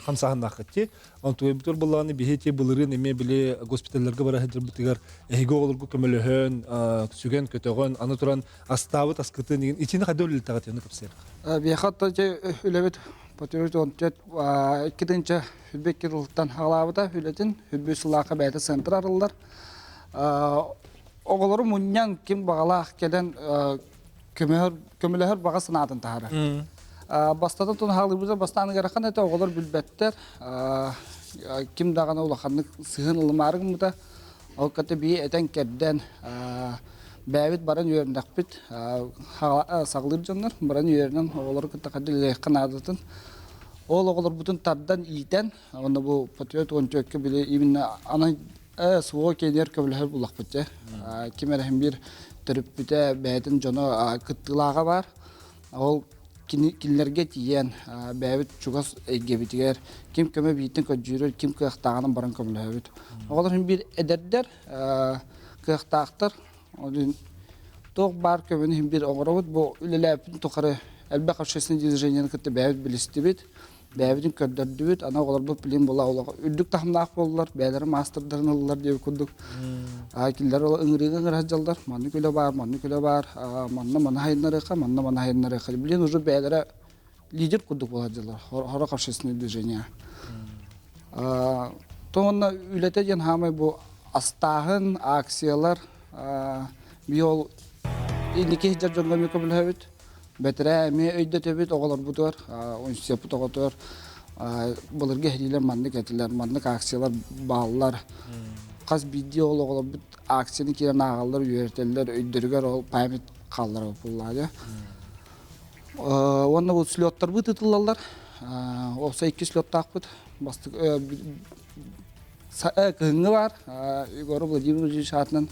қамсағын ақытте. Антуы бұтыр бұлағыны бейте бұлырын әме біле госпиталларға бара әдір бұтығар әйгі оғылғы көміліғін, сүген көтіғын, аны тұран астауыт, асқыты деген. Итені қады өлілі тағат ені көпсер? Бейхатта үләбет Патриот онтет 2-нче хүбек кирултан халабыта хүлетин хүббү сылака бәйті центр арылар. Оғылары мұннян ким бағалақ келен көмілер баға сынатын тағары. Бастатын тұн халыбыза бастаны қарақан әті оғылар бүлбәттер. Ким дағаны олақанны сығын ылымарығын мұта. Ол кәті бейі әтен кәдден бәйбіт баран үйеріндақ біт. Сағылыр жанлар. Баран үйерінен оғылар күтті қәді лейққан адытын. Ол оғылар бұтын тардан ийтен. Онда бұл патриот 14-ке біле именно ана суға кейдер көбілер бұлақ бұтте. Кемерәхін бір түріп біте бәйдің жоны күттілаға бар. Ол кинлерге тиен бәйбіт чугас егебітігер. Кем көмі бейттің көджүйрер, кем күйіқтағының баран көбілер бүт. Оғылар бір әдердер күйіқтақтыр. Тоқ бар көмінің бір оғыра бұд. Бұл үліләпін тұқары әлбә қапшасының движениені күтті бәйбіт білісті бүт. Бәйбітін көрдерді бүт. Ана оғылар бұл білім бола олаға. Үрдік тақымдақ болылар. Бәйлері мастердарын олылар деп күндік. Кілдер ола үңіреген ғыражалдар. Манны көлі бар, манны хайынларықа, манны хайынларықа. Білен ұжы бәйлері лидер күндік болады. Хора қапшасының движения. Тоғынна үләті ден хамай бұл астағын, акциялар, биол индеке жар жоңғаме көбілі өт. Бәтірі әме өйді төбет оғалар бұдыр, университет бұд оғатыр. Бұлырге хәрилер манны кәтілер, манны акциялар, балылар. Қаз бейді ол оғалар бұд акцияны керен ағалар, үйертелер, өйдіргер ол пәмет қалдар бұллады. Онна бұл слеттар бұд ұтылалар. Олса 2 слеттақ бұд. Кыңы бар, Игорь Владимирович атынан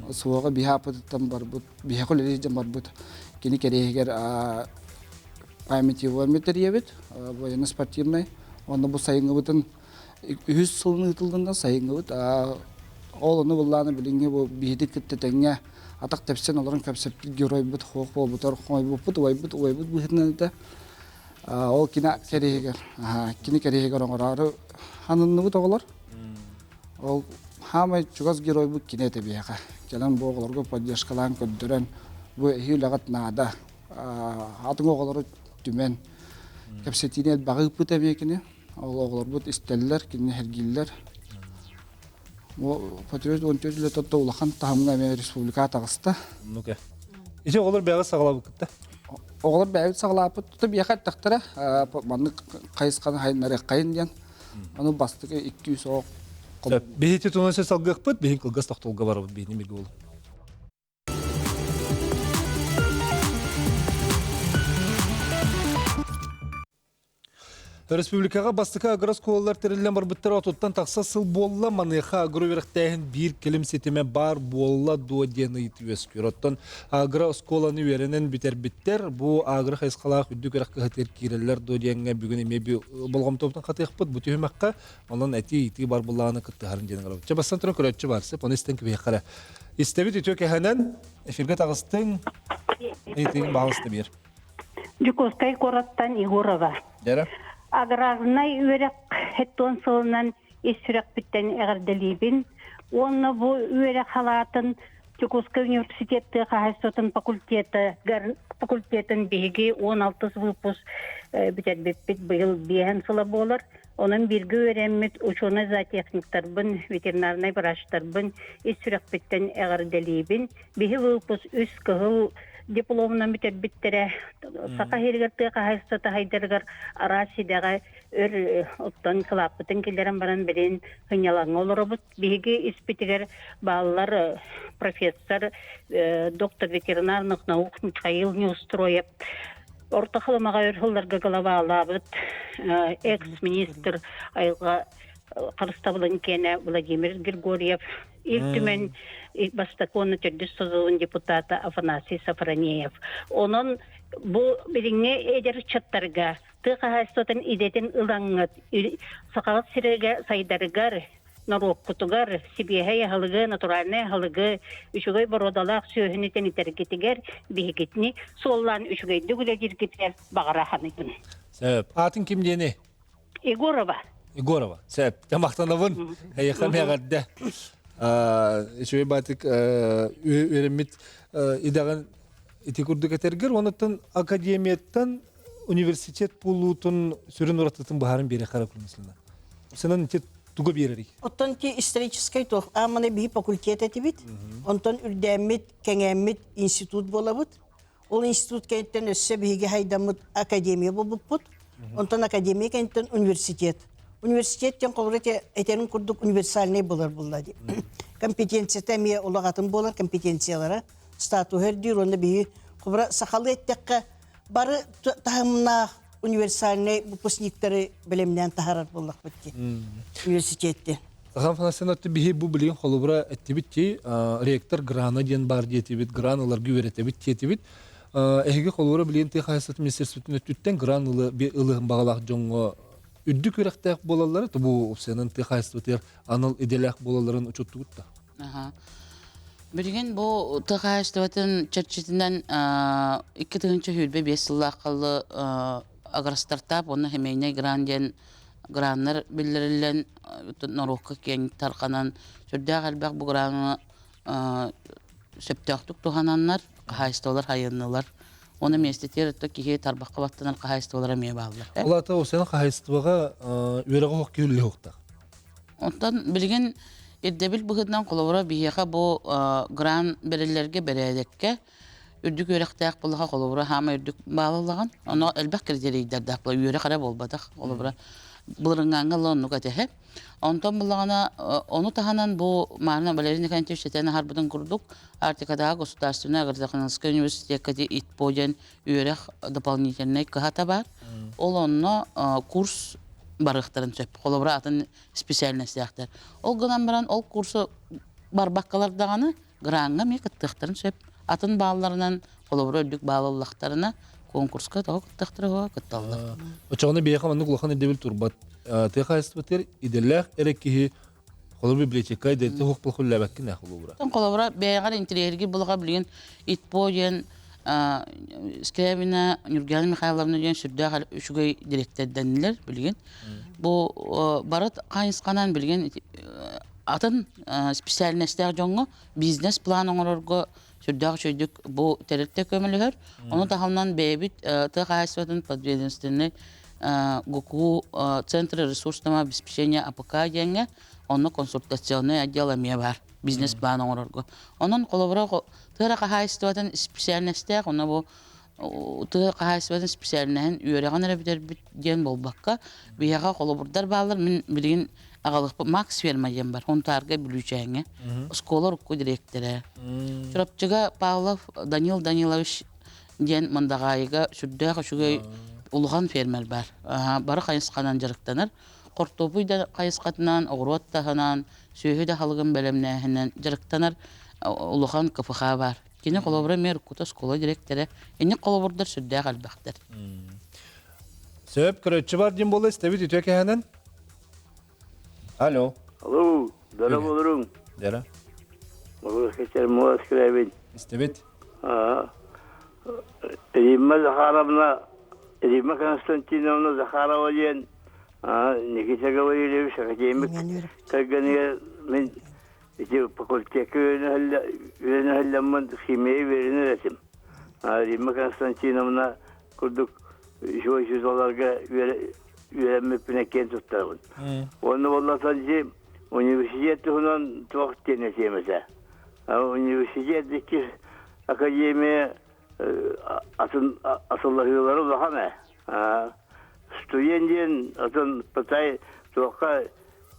суға биха пыдыттан бар бұд, биха колледжден бар бұд. Кені керегер памятивар метр ебет, военно спортивный. Оны бұл сайынғы бұдын 100 сылын ұтылдында сайынғы бұд. Ол оны бұлланы білінге бұл бейді күттетіңе атақ тәпсен оларын көпсепті герой бұд, хоқ бол бұд, ой бұд, ой бұд бұдынады. Ол кені керегер оңырары ханынны бұд оғылар. Ол хамай чугас герой бұд кені әті бейіға. Келен бұл оғыларға поддержкалан көддірен. Бұл үйіліғат нада. Атын оғылары түмен. Кәпсетіне бағы бұд әбекіне. Ол оғылар бұд істелілер, кені әргейлер. Патриот 14 летотта улахан тағымға әме республика тағысты. Еше оғылар бәғы сағылабы күтті? Оғылар бәғы сағылабы күтті. Бейіға әттіқтірі. Манны қайысқаны хайынлары қайын ден. Оны бастығы 200 оқ. Бейте тұнасы салғық бұд, бейін қылғас тоқтолға бар бұд бейіне мегі олы. Республикаға бастықы агросколалар тәрілен бар бұттар отуттан тақса сыл болла маныға агроверіқтәйін бір келім сетіме бар болла дуадені итвес көріттен агросколаны веренен бітер бұл агро қайсқалақ үдді көріқ қағатер керелер дуаденге бүгін емебі болғам топтың қатық бұд бұты өмаққа онын әти ити бар боллағаны күтті харын женің алып. Бастан тұрын көрәтші барсы, оны істен көбей қара. Істебет үтіо кәхәнен эфирге тағыстың әйтігін бағылысты бер. Жуковскай кораттан Егорова. Дәрі? Аграрнай үйерек хеттон сылынан есірек біттен әғірделейбін. Оны бұл үйерек халатын Чуковскай университетті қағайсотын факультетін бейге 16 выпуск бітет бұйыл бейін сылы болыр. Onun birgi öğrenmet uçuna zootekniktarbın, veterinarnay varaçtarbın, esürek bitten ägirdelibin. Bihi vıpus üs kıhıl diplomuna bittere saka hergerti kahaysta haydergar arasidaga ör ottan klaptın killerin baran bilen hınyalan olurubut. Bihi ispitiger ballar professor doktor ветеринарных наук Михаил Неустроев. Ортақылымаға өрхілдерге ғылава алабыд, экс-министр айылға Қарыстабылын кені Владимир Григорьев, iltümen бастаконны түрді созуын депутаты Афанасий Сафронеев. Onun bu birine eder çattарға, тыға идетін ылаңыт, сақағыт сірегі сайдарығар, народ кутугар, сибиэхэ халыгы, натуральный халыгы, үшігай бородалақ сөйхінетен итергетігер, бігетіні, соллан үшігайды күлі жергетер бағара ханығын. Сәп, атын кім дені? Егорова. Егорова, сәп, тамақтанавын, әйіқам әғарда. Үшігай батық өремет идаған ити күрдік әтергер, онытын академияттан университет булутун сүрүн уратытын баарын бере кара күлмүсүнө. Сенен те туга берери. Оттон ки исторический тох аманы би факультет этибит. Онтон үрдәммит, кеңәммит институт болабыт. Ол институт кенттен өссө биге хайдамыт академия болбуппут. Онтон академия кенттен университет. Университеттен колрете этерин курдук универсальный болар буллади. Компетенцията ми олагатын болар компетенциялары статуһер дир онда биги кубра сахалы эттекке бары тахымна универсальный выпускниктары белемнен тахарат боллак битти. Университетте. Таган фанасынатты бихи бу билген холубра эттибитти ректор грана ден бар диетибит граналар гүверетебит тетибит. Эһиге холубра билген те хасат министрликтен өттүттен граналы ылыгын багалак жоңго үддүк үрәктәк болалары бу сенен те хасаттыр аныл иделак болаларын учуттугутта. Билген бу тахаштыбатын чарчытынан 2-нчы хүрбе 5 жылга калды агростартап оны хемейне граннар билдирилен норокка кен тарканан сүрдә галбак бу граны септактык тухананнар хайстолар хайыннылар оны местетер киге тарбакка баттанар хайстолара ме балдар. Улата осен хайстыбага үрәгә хок күлле хокта. Онтан билген Ирдебил бұғыдынан қолуыра бейеға бұл гран берелерге бередекке үрдік өректәк бұлыға қолуыра хама үрдік бағылығын. Оны әлбәк критерийдердәк бұла үйері қара болбадық қолуыра бұлырыңғанға лоннуға тәхі. Онтан бұлығына оны таханан бұл мағына балерин еканте үштетені харбыдың күрдік. Артикадағы государственный Агротехнический университетке ит бойын үйерек дополнительный кығата бар. Ол онына курс барықтарын сөп, қолыбыра атын специальностяқтар. Ол ғынан баран ол курсы бар баққалардағаны ғыранға ме күттіқтарын сөп. Атын балаларынан қолыбыра өлдік балалықтарына конкурсқа тағы күттіқтірі күтталды. Очағыны бейеқа манны құлақан едебіл тұрбат. Теқа естібеттер иделләқ әреккеге қолыр библиотека едеті хоқ бұл құлләбәккі нәқ қолыбыра. Қолыбыра бейеғар интерьерге бұлға білген итпойен Скрябина Нургияна Михайловна деген сүрдәғал үшігей директорданнелер білген. Бұл барат қайынсқанан білген атын специальностяқ жоңғы бизнес план оңырырғы сүрдәғ шөйдік бұл тәрітті көмілігер. Оны тағалынан бәйбіт тұқайсуатын подведенственный ГУКУ Центры ресурсного обеспечения АПК деңге оны консультационный отделами бар. Бизнес план оңырырғы. Onun қолыбыра тыра қағайыстыватын специальностяқ, оны бұл тыра қағайыстыватын специальнәхін үйереген әрбітер бітген болбаққа бияға қолыбырдар бағылар, мен білген ағалық Макс Ферма ден бар, оны тарға білучәңе, скола рукку директоры. Шырапчыға Павлов Данил Данилович ден мандағайыға сүрдәғі шүгей ұлған фермер бар. Бары қайысқанан жарықтаныр. Қортобуйда қайысқатынан, оғыруаттағынан, сөйхіде халығын бәлемнәхінен жарықтанар ұлыған кыфыға бар. Кені қолабыра мер күті скола директоры. Ені қолабырдар сүрдәғ әлбәқтір. Сөп, көрөтші бар ден болы, істебет үтек әхінен? Алло. Алло, дара болырың. Дара. Мағыз кәсер мұғыз кірәбін. Істебет. Римма Захаровна, Римма Константиновна Захарова ден, Никита говорили, что академик, как они, мен, эти факультеты вернахалляман химия вернересим. Римма Константиновна курдук $100 веремепіне кен тұттарбын. Оны болласан же университет тұғынан тоқ тенесемесе. Университет академия асыллахылары ұлағаны. Студентен атын пытай тоққа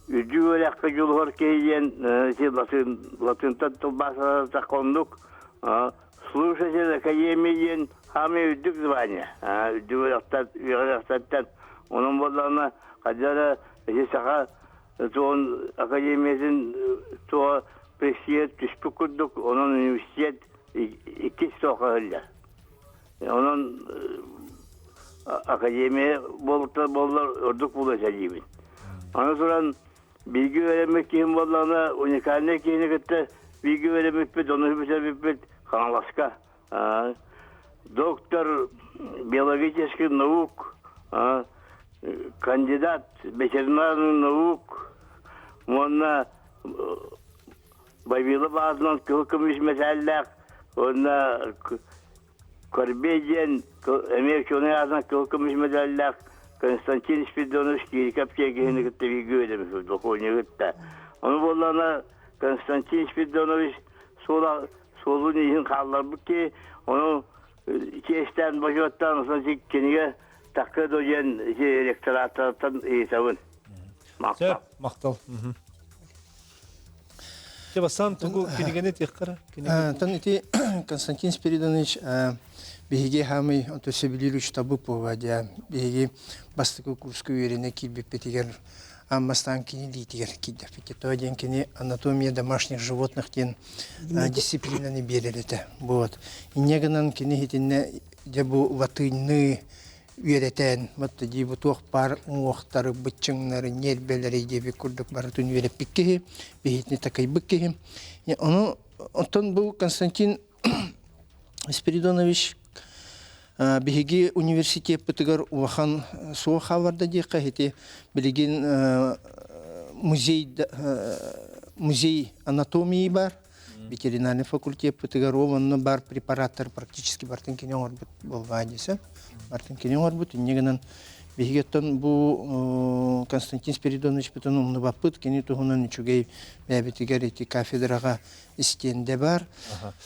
үді өләққа жолғар кейден латынтан тұлбасы тақондық. Слушатель академияден хаме үддік звания. Үді өләқтаттан. Onun bollarına kadar saha çoğun akademiyasının çoğu prestiyet düşük kurduk. Onun üniversitet iki sokağı. Onun akademiye bollar ördük bulacak gibi. Ondan sonra bilgi öğrenmek kim bollarına unikalne kiyine gitti. Bilgi öğrenmek bir onu bir kanalaska. Доктор биологических наук, кандидат ветеринарных наук, онна байбилы базынан кылкым иш мәсәлләк, онна Корбеден, Американы азан кылкымыш медаллах, Константин Спидонович Кирикап кегені гітті вигі өдеміз, дұқойны гітті. Оны боллана Константин Спидонович солу нейін қалылар бұкке, оны кестен бажуаттан ұсан кенеге таққы дойен электораттан есауын. Мақтал. Мақтал. Жабасан тұғы кенегені тек қара? Тан эти Константин Спиридонович беге хамый Антосибилилович табы повадя, беге бастықы курску үйрене килбеппетигер аммастан кини литигер киддерпеке. То один кини анатомия домашних животных тен дисциплинаны берелете. Вот. И неганан кини хитинне дебу ватыйны үйретен, мытты дебу тух пар уохтары, бытчыңнары, нербелері деби курдук барытын үйреп беккеги, бехитни такай беккеги. Оны, онтон бұл Константин Спиридонович беги университет пытыгар уахан суаха варда дейка хити билеген музей анатомии бар, ветеринарный факультет пытыгар ованны бар препараттар практически бартын кенен орбут болвадиса. Бартын кенен орбут, негенен бегеттен бу Константин Спиридонович пытын умны бапыт, кене тугунан чугей бәбетигер эти кафедрага истенде бар.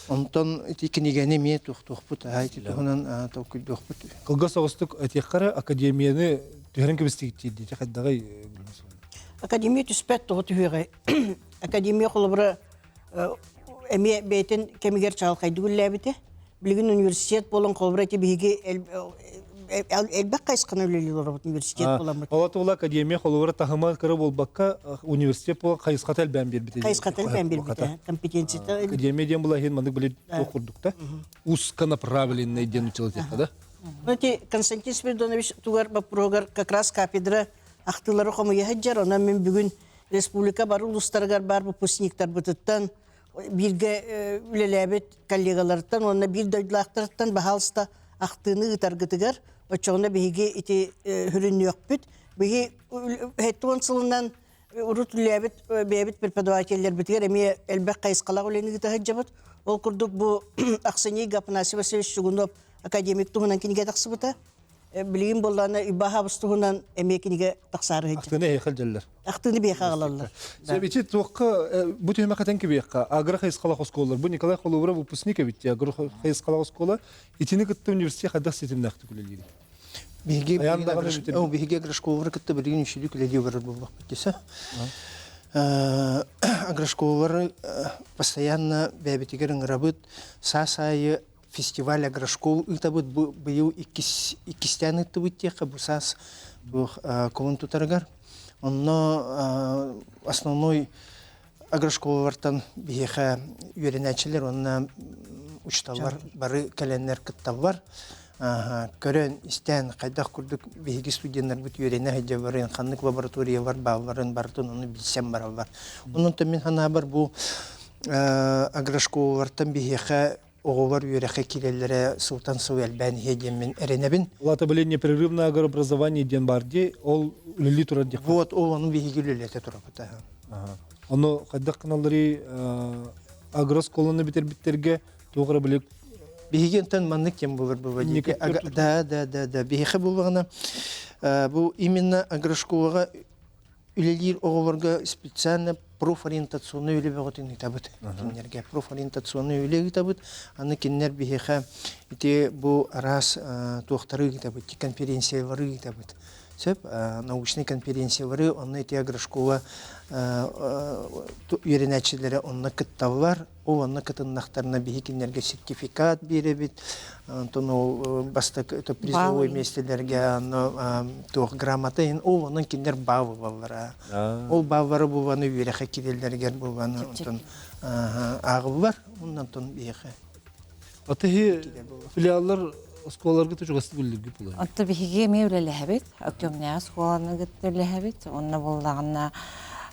Онтон эти книганы ме тухтухпут, айти тугунан толкуйдухпут. Кылга соғыстық әтеққара академияны түхерін кебістігітті дейді, қайдағай? Академия түспәт тұғы түхеғай. Академия қолыбыры әме бәйтін кемігер чағылқайды күлләбіті. Білген университет болын қолыбыры әте бейге әлбәк қайсқаны өлелер университет болын бұд. Олаты ол академия қолыбыры тағыма кірі болбаққа университет болған қайысқат әлбән бер біті. Қайсқат әлбән бер біті, компетенцията. Академия ден бұла хен мандық білі оқырдық та. Узконаправленный ден училатетқа да? Константин Спиридонович тугар бапырогар как раз кафедра ақтылары қомы ехаджар, онан мен бүгін республика бар ұлыстарғар бар выпускниктар бұтыттан, бірге үлеләбет коллегаларыттан, онна бір дөйділақтарыттан бағалыста ақтыны ұтарғытығар, очоғына бейге ете хүрінні өкпіт. Бейге әтті онсылынан ұрыт үлеләбет бәйбет преподавателлер бітігер, әме әлбәк қайысқалақ өлені ғытағаджабыт. Ол күрдік бұл Ақсаней Гапынасы Василевич Шугунов академик туғынан кенеге тақсыбыта. Білген болғаны үбаға бұстығынан әме кенеге тақсары ғыджы. Ақтыны әйқал жәлілер. Ақтыны бейқа қалалар. Сәбетші туаққа бұ түйіме қатан кебеққа агры қайысқалақ осколар. Бұ Николай Холовра выпускник әбетті агры қайысқалақ оскола. Итіні күтті университет қадақ сетімді ақты күлелері. Беге аграшколары күтті білген үшілі күлелі барыр болбақ бітесі. Аграшколары постоянно бәбетігерін ғырабыт сасайы фестиваль агрошкол ытабыт быйыл иккистян ытыбыт тека бусас колын тутаргар. Онно основной агрошколалардан бейха үйренәчелер, онна учталар бары кәләннәр кытталар. Көрен истән қайдақ күрдік бейгі студенттер бұт үйрене хайда барын, қанлық лаборатория бар, баларын бартын, оны білсен бар алар. Onun тәмен хана бар бұл агрошколалардан бейха оғылар үйреқе келелері Султан Сауэлбән хедемен әренебін. Лата білен непрерывна агрообразование ден барде, ол үлілі тұрады дек. Вот, ол оның бейгі үлілеті тұрапыта. Оны қайдақ қаналары агросколыны бітер-біттерге тоғыры білек? Бейгентен маннык ем болыр бұл вадеке. Да. Бейхе болғана. Бұл именно агрошколаға үлелер оғыларға специально профориентационный үлі бәғытын етабыд. Профориентационный үлі етабыд. Аны кеннер бейхе бұл арас туақтары етабыд, конференциялары етабыд. Сөп, научный конференциялары, оны эти агрошкола үйренәчелері онына кытталар, ол онына кытыннақтарына бейкенлерге сертификат беребет, онтон ол бастық призовой местелерге туық грамотайын, ол оның кенлер бавы баллара. Ол бавары бұлваны үйреқе келелергер бұлваны ағыл бар, оннан тон бейхе. Атығы филиаллар сколаларга тужгасты бүллүгү булай. Атты биге мевле ләһәбит, актёмнә сколаны гытты ләһәбит, онна буллагына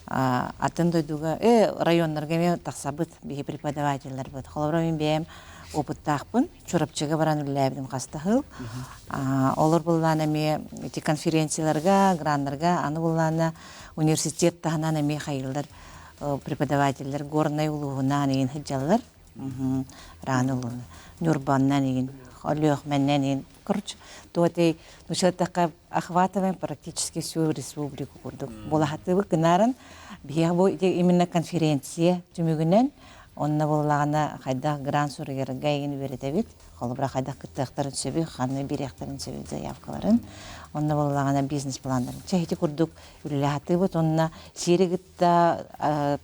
атын дойдуга районнарга ме тахсабыт биге преподавательләр бит. Холовра мен бем опыттакпын, чурапчыга баран ләбидим кастахыл. Олар буллана ме эти конференцияларга, грандарга, аны буллана университет тахнана ме хайылдар преподавательләр горный улугына неген хиҗаллар. Ранылын, Нурбаннан неген олег меннен короче тоты нучатака охватываем практически всю республику курдук. Булахатыбы кынарын бу именно конференция түмүгүнөн онна боллагана хайда грант сургерге ин беретебит. Холбра хайда кыттактарын сөбү, ханны биректарын сөбү заявкаларын. Онна боллагана бизнес пландарын. Чехити курдук үллахатыбы онна сиригитта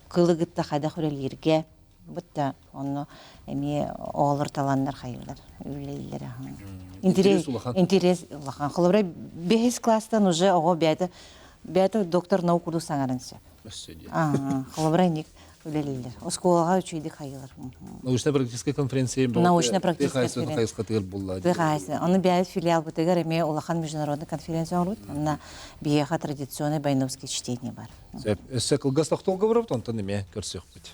кылыгытта хайда хүрелерге бутта онно эми олар таландар хайылдар үлелер. Интерес улахан. Холбра 5 класстан уже ого бәді доктор наук курду саңарынсы. Холбра ник үлелер. Осколага үчүйдик хайылар. Научно-практическая конференция. Научно-практическая конференция. Оны бәді филиал бутыгар эми улахан международный конференция олут. Онна бияха традиционный байновский чтение бар. Өссө кылгас токтолго барып, онтон эме көрсөк бит.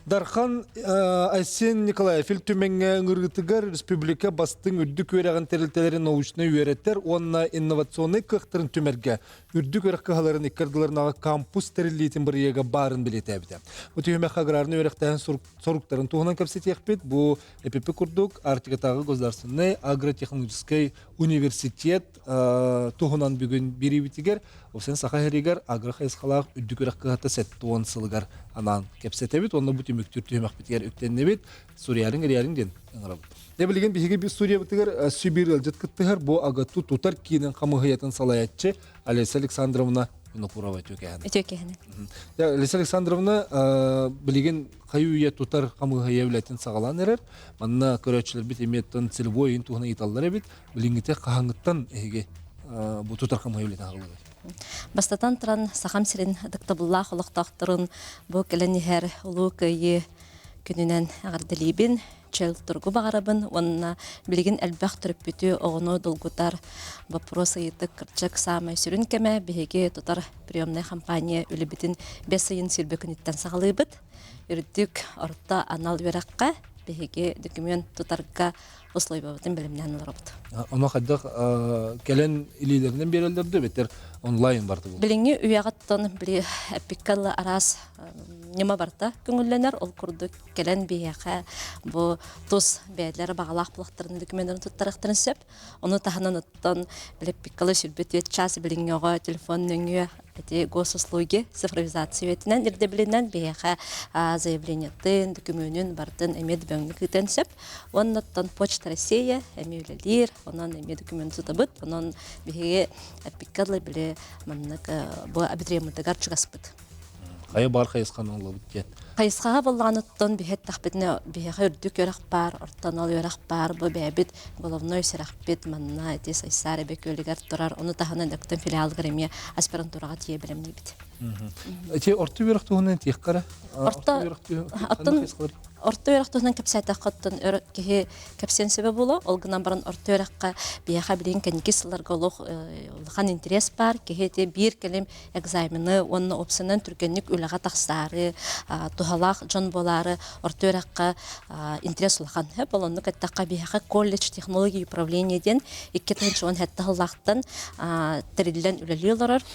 Дархан Айсен Николаев Илтүменге ыңыргытыгар республика бастың үрдік өреген терилтелерин научны үйреттер, онна инновационный кықтырын түмерге үрдік өрек кығаларын иккардыларынаға кампус терилитин бір еге барын білет әбді. Өтігімек аграрны өректәген соруктарын туғынан көпсет екпет, бұл ЭПП күрдік Артикатағы государственный агротехнологический университет туғынан бүгін бері бітігер, Осен саха херигер агрохайсхалах үддүкөрөк кыгата сеттуон сылгар анан кепсетебит онда бут үмүктүр түймөк битер үктеннебит Суриялын риялын ден ыңырабыт. Дебилген биһиге бир Сурия битер Сибирь алжыткыттыгар бу агату тутар кийинен камыгыятын салаятчы Олеся Александровна Нукурова төкәһәне. Олеся Александровна билген каюя тутар камыгыя билетин сагалан эрер. Манна көрөчүлөр бит эметтен целевой ин тугына италлар бит. Билингите кахаңыттан эге бу тутар камыгыя билетин агылды. Бастатан тран сахам сирин дыктабылла холоктактырын бу келенихер улукайы күнүнен агардылибин чел тургу багарабын онна билген элбах төрөпүтү огоно долгутар вопросы итек кырчак самай сүрүн кеме биһиге тутар приемная компания үлебитин 5 сайын сирбекүнүттен сагалыбыт үрдүк орта анал веракка биһиге документ тутарга условиятын билимнен алырбыт. Аны хаддак келен илилеринен берелдерди бетер онлайн барды бул. Билинги уягаттан били эпиккалла арас нема барта күңүлленер ол курдук келен бияха бу тус бәйләре багалак булактырын документтарын туттарактырын сөп. Оны тахананаттан били эпиккалла сүрбөт час билингега телефон нөңгө эти госуслуги цифровизация этинен ирде билинен бияха заявлениятын документын бартын эмед бөңгүтен сөп. Оннаттан Почта Россия эмилелер, онан эме документ тутабыт, онан биһиге эпиккалла били маннык бу абитуриенттер чыгаспыт. Кайы бар кайысқан олы бит. Кайысқаға болғаныттан бихет тақпетіне бихеға үрдік өрек бар, ортанал өрек бар, бұл бәбет головной сирақпет манна әте сайсары бекөлігер тұрар, оны тағынан дәктен филиалғыр еме аспирантураға тие білеміне бит. Әте орты өрек туғынан тиек қара? Орта өрек туғынан кәпсәйті қоттын өрекке кәпсен себе болу, олғынан барын орта өрекқа бияға білген кәнеке сыларға олған интерес бар, кехете бір кәлем экзамені, оны опсынан түргенлік өліға тақсары, тухалақ жон болары орта өрекқа интерес олған. Болонны кәттаққа бияға колледж технология управлениеден 2-10 хәтті ғылақтан тәрелілен үлелі оларыр,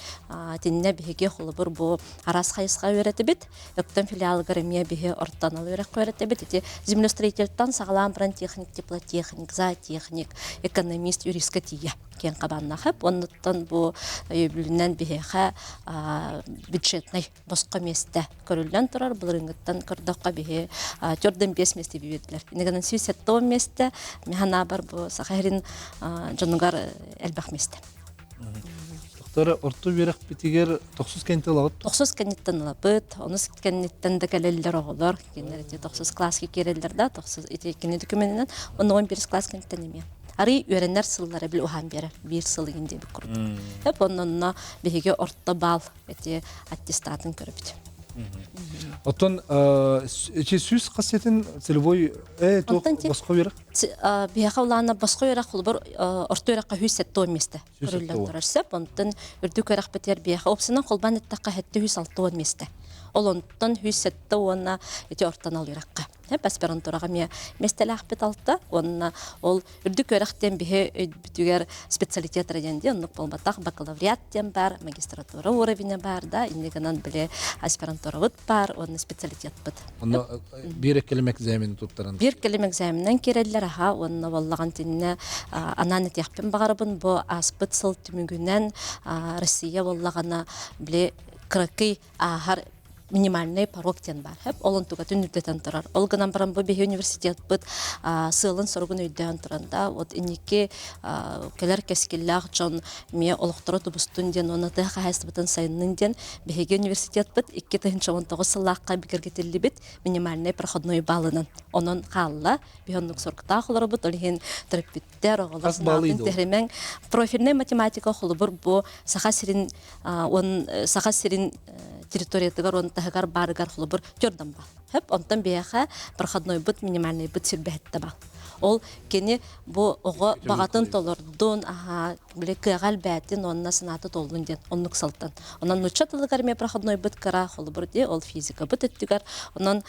теніне бігеге қолыбыр бұл арас қайысқа өреті бет, өктен филиалғыр емия біге ортаналы өрек өреті бет, землестроительтан сағалан бірін техник, теплотехник, зоотехник, экономист, юристка тия кен қабанна қып, оннаттан бұл өйбілінен бігеға бюджетнай босқа месті көрілден тұрар, бұл рыңғыттан көрдіққа біге 4-5 месті бейбеділер. Инегінің 7-10 месті, механа бар бұл сақайрын жонуғар әлбақ месті. Орта берек битигер 900 кенте лабыт. 900 кенеттен лабыт, 10 кенеттен де келелер оғылар. Кенерде 900 класски керелер да, 900 итекені документінен, оны 11 класс кенеттен еме. Ары үйренер сыллары біл оған бері, бір сылы кенде бір құрды. Хеп онына бігеге орта бал әте аттестатын көріпті. Оттон сүз қасетін целевой босқа берек? Бияға олағына босқа өрек құлбыр орта өрекқа 107 месті көрілден тұрарсып, онтын үрдік өрек бітер бияға опсынан қолбан әттіққа 706 месті. Олонтон хүссетті онна эти ортан алыраққа. Аспирантураға ме местелақ бет алты, онна ол үрдік өріқтен бігі өйдбітігер специалитет радианде, оннық болбатақ бакалавриаттен бар, магистратура уровене бар, да, иннегінен біле аспирантура бұд бар, онны специалитет бұд. Онна бір келем экзамен туттарын. Bir kelime egzaminden kereller ha, onunla vallagan tinne ananet yakpın bağırabın bu aspıt sıl tümügünden Россия vallagana bile kırıkı ahar минимальный порогтен бар. Хеп олон туга түнүрдетен турар. Ол гынан баран бу бе университет бут сылын соргун өйдөн туранда вот инеке келер кескиллах жон ме олохторо тубустун ден оны да хайстыбытын сайынын ден беге университет бут 2019 сыллакка бикергетилди бит минимальный проходной баллынан. Онон халла бионлук соргта холор бут олген терапевттер оголосын теремен профильный математика холбур бу сахасирин территориятыгар он тахагар барыгар холбур жордан бар. Хеп онтан бияха проходной бут минимальный бут сирбетте бар. Ол кени бу ого багатын толордун биле кыгал бәтин онна сынаты толдун ден оннук салтан. Онан нучатылыгар ме проходной бут кара холбур де ол физика бут эттигар онан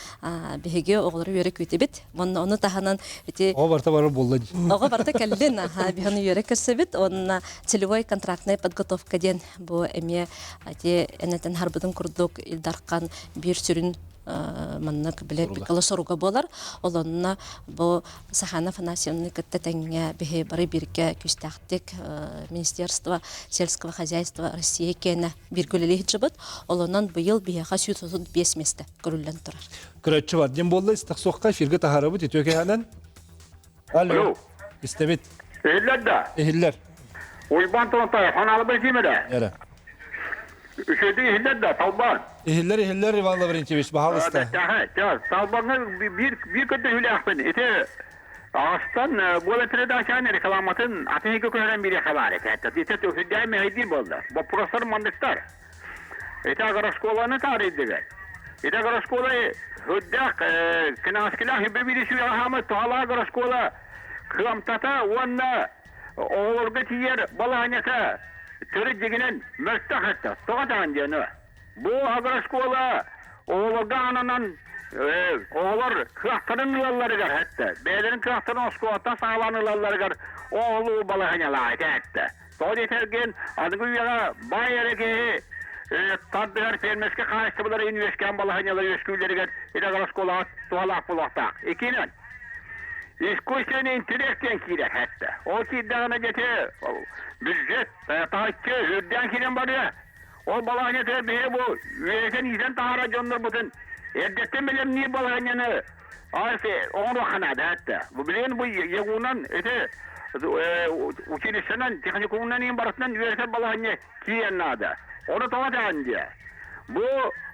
беге оглары йөрек үтебит. Оны таханан эти О барта бары болду. Ого барта келден биханы йөрек керсебит онна целевой контрактная подготовка ден бу эме эти энетен харбыдын курдук илдаркан бир сүрүн маннак биле колосоруга болар. Олонна бу Сахана Фанасьевна кеттетеңге бихе бары бирге күстактик Министерство сельского хозяйства России кене биргөлели хиджибит. Олоннан быйыл бияга 135 месте көрүлгөн турар. Көрөчү бар. Дем болду истаксокка фирге тахарабыт этөкенен. Алло. Истебит. Эллерда. Эхиллер. Уйбан тонтай ханалып кимеде? Яра. Үшөдү эллерда талбан. Эхиллер Иван Лаврентьевич бахалыста. Талбанга bir kötü hülyakpın. Ete ağaçtan boletine aşağıya reklamatın ateşi kökünden bir yakalar. Ete tühüddeği mehidil boldu. Bu profesör mandiktar. Ete agaraskolanı tarihidir. Ete agaraskolayı hüddek kınaskilah hübbe birisi yahamı tuhala agaraskola kılamtata onunla oğulga tiyer balanyaka törü ceginin mörtte hatta. Toğatan diyor. Bu agaraskola oğulga ananan oğullar kıhtarın yolları gar hatta. Beylerin kıhtarın oskuvata sağlanı yolları gar oğulu balanyala hatta. Doğru yetergen adıgı yaga bayere ki tadbihar fermeske karşı bunları üniversiken balahanyaları üskülleri gar eda agaraskola tuhalak bulaktak. İkinin İskuşen intelekten kirek hatta. O ki dağına gete büzget, tahtçı, hürden kiren var ya. O balahanyatı beye bu üyesen izlen tahara canlar butun. Erdetten bilem niye balahanyanı arfe onu kanadı hatta. Bu bilen bu yegunan ete uçilişinden teknikundan imbaratından üyesen balahanya kiyennadı. Onu toğatan diye. Bu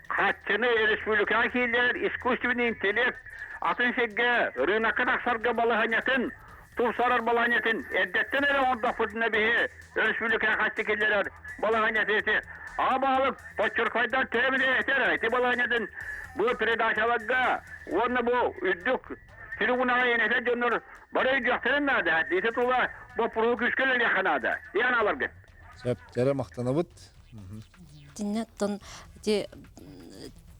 kaçını Respublika kiler İskuşen intelekt atın şegge rınakın aksarga balahanyatın Tursarar balahanyatın erdetten ele onda fırtına bihi Respublika kaçtı kiler balahanyatı eti Ağabalık Paçurkay'dan temine yeter eti balahanyatın bu predaşalıkta onu bu üddük Tribunaya yenete dönür barayı gösterin nadı eti tuğla bu puru küsküler yakınadı yan alırdı. Söp tere maqtanabıt. Dinnetten de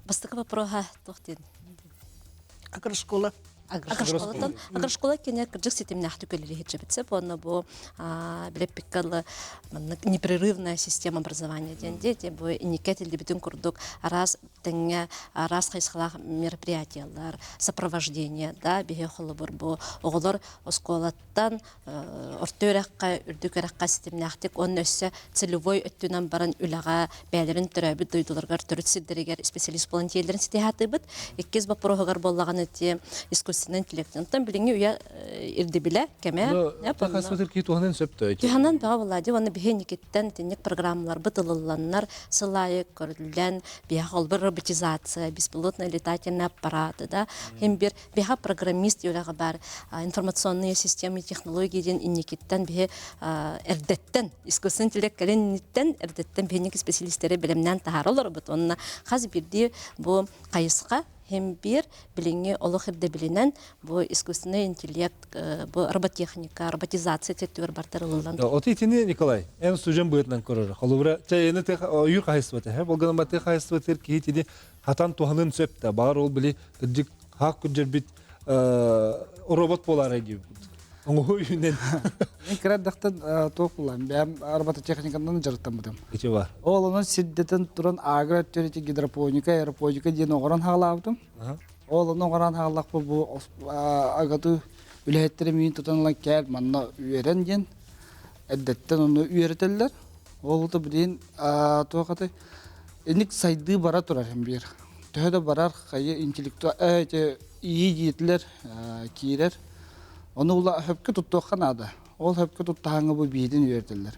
бастыкы вопроса тохтен. Агрошкола. Агрошкола кене кыржык системне ахтүкөлери хеджебитсе, бу бу билепиккалы непрерывная система образования денде, де бу иникетилди бүтүн курдук раз теңе раз кайсылак мероприятиялар, сопровождение, да, биге холобур бу оголор осколаттан ортөрөккө үрдүкөрөккө системне ахтык он өссө целевой өттүнөн баран үлага бәйлерин төрөбү дойдуларга төрүтсиддеригер специалист волонтерлерин ситехатыбыт, эккиз бапрогар боллаган эти искусственный интеллектен билинги уя ирдибиле кеме Тахасватыр ки туханын сөптө. Туханын бавлади оны бихеникеттен тенник программалар бытылыланнар сылайы көрүлгөн биахолбыр роботизация, беспилотный летательный аппараты, да, hem bir биха программист юлага бар информационные системы технологии ден инникеттен бихе эрдеттен искусственный интеллект калениттен эрдеттен бихеник специалисттери билимнен тахарылар бут онна хаз бирди бу кайыска hem bir bilingi olukirde bilinen bu искусственный интеллект, bu роботехника, роботизация тетүр бартырылылан. Отитини Николай, en sujen buyutlan korur. Холубра, çayını tek yur kahistvatı. Hem olganın batı kahistvatı ki hitini Хатан туһанын сөптө бар ол биле кыджык хак күжербит робот болар эди. Оңой үнен. Мен креддактан тоқулам. Бәм робототехникадан жарыттан будым. Кече бар. Ол onun сиддетен туран агро төрөти гидропоника, аэропоника ден оғран халаабдым. Ол onun оғран халак бу агату үлеттер мен тутанлан кәл манна үйрен ден. Әддеттен оны үйретеллер. Ол да билен тоқаты эник сайды бара турар hem бир. Төһөдө барар кайы интеллектуал ии диетлер кирер. Onu ula höpkü tuttuğun ada. Ol höpkü tuttuğunu bu bidin verdiler.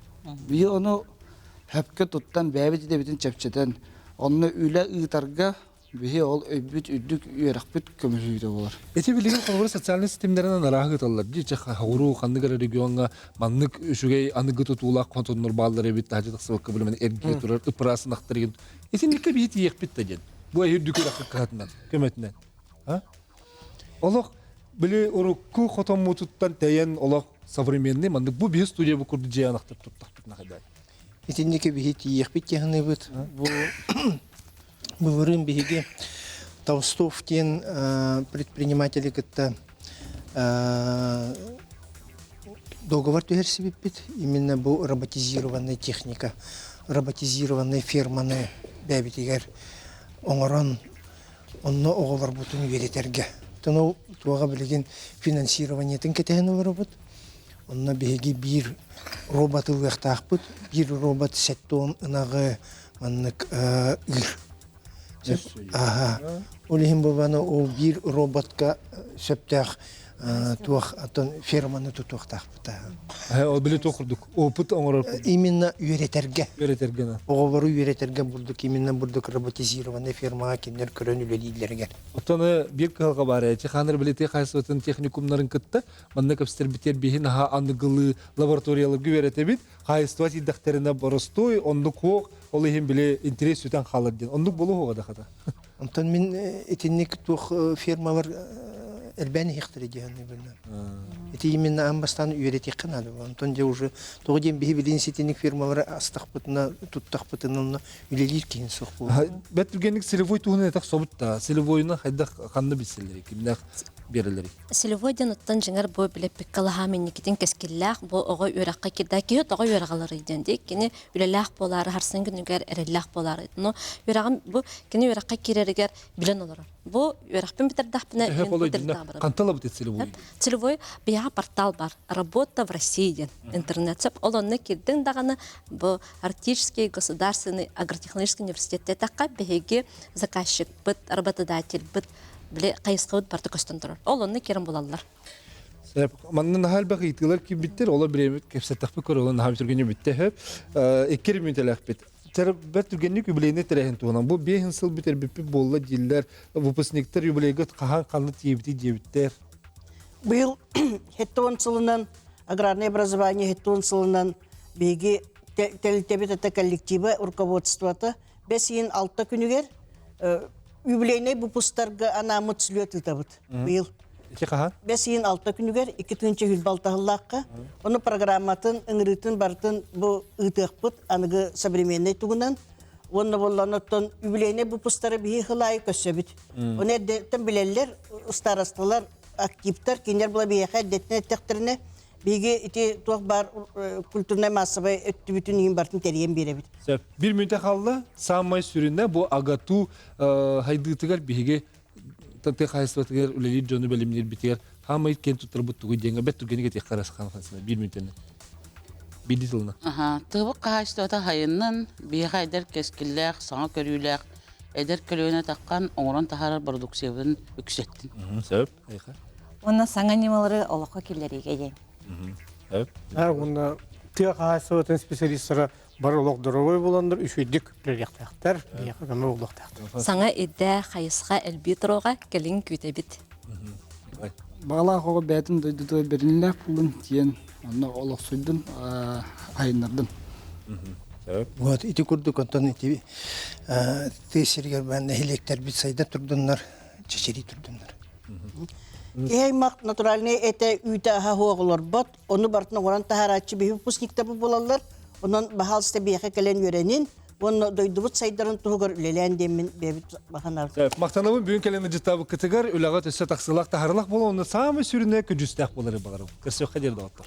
Bir onu höpkü tuttan bäbiti de bitin çepçeden. Onu üle ıtarga bir ol öbüt üdük üyerakbit kömürüydü olur. Eti bildiğin kalbur sosyal sistemlerine narahı atallar. Diye hawru kandıgara regionga manlık üşügey anıgı tutulak kontonur balları bit daha tıksı bakı bilemen ergi turar ıprasın aktarıyın. Eti nika bit yekbit de bu ayır dükür akı katından kömetinden. Ha? Olak Били урукку хотомутуттан таян олох современный мандык бу бир студия бу курду жаянактыр туттак нахадай. Итиннеке бихит ехбит яхны бит. Бу бывырын биге Толстов тен предприниматели кытта договор төһәрси бит. Именно бу роботизированная техника, роботизированная ферманы бәбитигер оңорон онно оголор бутун веретерге. Тону туага билген финансированиятын кетен робот. Онна беги бир робот уяктакпыт, бир робот сеттон ынагы маннык ир. Ага. Олихим бабана о бир роботка сөптак туах атон ферманы тутуктакпыта. Ол биле токурдук. Опыт оңорор. Именно үйретерге. Үйретергена. Оголору үйретерге бурдук именно бурдук роботизированный фермага киндер көрөнүлөлилерге. Отаны бир калга бар эти ханыр билете хайсытын техникумнарын кытты. Манна капстер битер бихин ха андыгылы лабораториялы güverete бит. Хайстват иддактерине боростой, ондук хок, олихим биле интерес үтен халыр ден. Ондук болу хога да хата. Онтан мен этинник тух фермалар элбени хихтери дегенни билем. Это именно амбастан үйретек канады. Онтан же уже тогден бихи билин сетинник фермалар астакпытына, туттакпытына үлелир кейін соқ бұл. Бәттүгенник селевой туғын этак событта. Селевойна хайда қанды бисселери, кимнақ берелери. Селевойден оттан жыңар бой билеп пиккалаха менникитин кескиллах бу ого үракка кирдаки ого үрагалары иденди. Кини үлелах болары харсын күнүгер эреллах болары. Но үрагым бу кини үракка кирергер билен олар. Бу үракпен битердахпына Кантала бит селевой. Целевой бия портал бар. Работа в России. Интернет-сап. Олонны кирдин даганы бу Арктический государственный агротехнологический университетте такка беги заказчик бит, работодатель бит, биле кайыскыбыт барты көстөн турар. Олонны кирин булалар. Маннын хал бак итилер ки биттер, ола биремит кепсеттак бик көрөлөн хам түргөнү битте хөп. 2 минутлак бит. Бәттүгенник юбилейне терәһен туган. Бу 5 жыл битер бипи болла диллер, выпускниктер юбилейгә каһан канлы тибити дебиттер. Быйыл хеттон сылынан аграрное образование хеттон сылынан беги телтебет коллектива руководството 5-6 күнүгер юбилейный выпусктарга анамыт сүлөтүлтабыт. Быйыл Ити каһан? 5-6 күнүгер 2-нче хил балтахлакка оны программатын ыңрытын бартын бу ытыкпыт аныгы современный тугунан онна болланоттон юбилейный выпусктары бии хылай көсөбүт. Оны деттен билелер старосталар активтар кинер була бии хаддетне тектерне биги ити туак бар культурный массовый өттүбүтүн ин бартын терен беребит. 1 минутта калды. Самай сүрүнө бу агату хайдытыгар биге Тante хайсватгер үлели жону белимнер битер. Хамай кен туттар буттугу денге беттүгенге тек карашкан фасына 1 минуттан. Бидитилна. Аха, тыбык каачтыта хайыннан бие хайдар кескиллер, саңа көрүлер, эдер көлөнө таккан оңрон тахарар продукциябын үксеттин. Сөп, айха. Онна саңа немалары олоққа келлериге ден. Сөп. Онда тыга хайсыбытын специалисттары бар олоқ дорогой боландар, үшөйдік білеректақтар, бияқыганы олоқтақтар. Саңа эдде хайысқа элбитрога келин күтебит. Бағала қоғы бәтін дөйді берінләк бұлын тиен, оны олық сұйдың айынырдың. Вот ити курдук онтон ити тесергер бан электер бит сайда турдуннар, чечери турдуннар. Кеймак натуральный это үйта хагылар бат, оны бартына оран тахарачы би выпускниктер булалар. Onun bahalsta bir kelен yörenin Оны дойдубут сайдарын тугар үлелен демин бебит баханар. Мақтанабын бүгін келені жытабы кітігер, үліға төсі тақсылақ тахарлақ болу, оны самы сүріне күджістәк болары бағарым. Көрсек қадерді оттыр.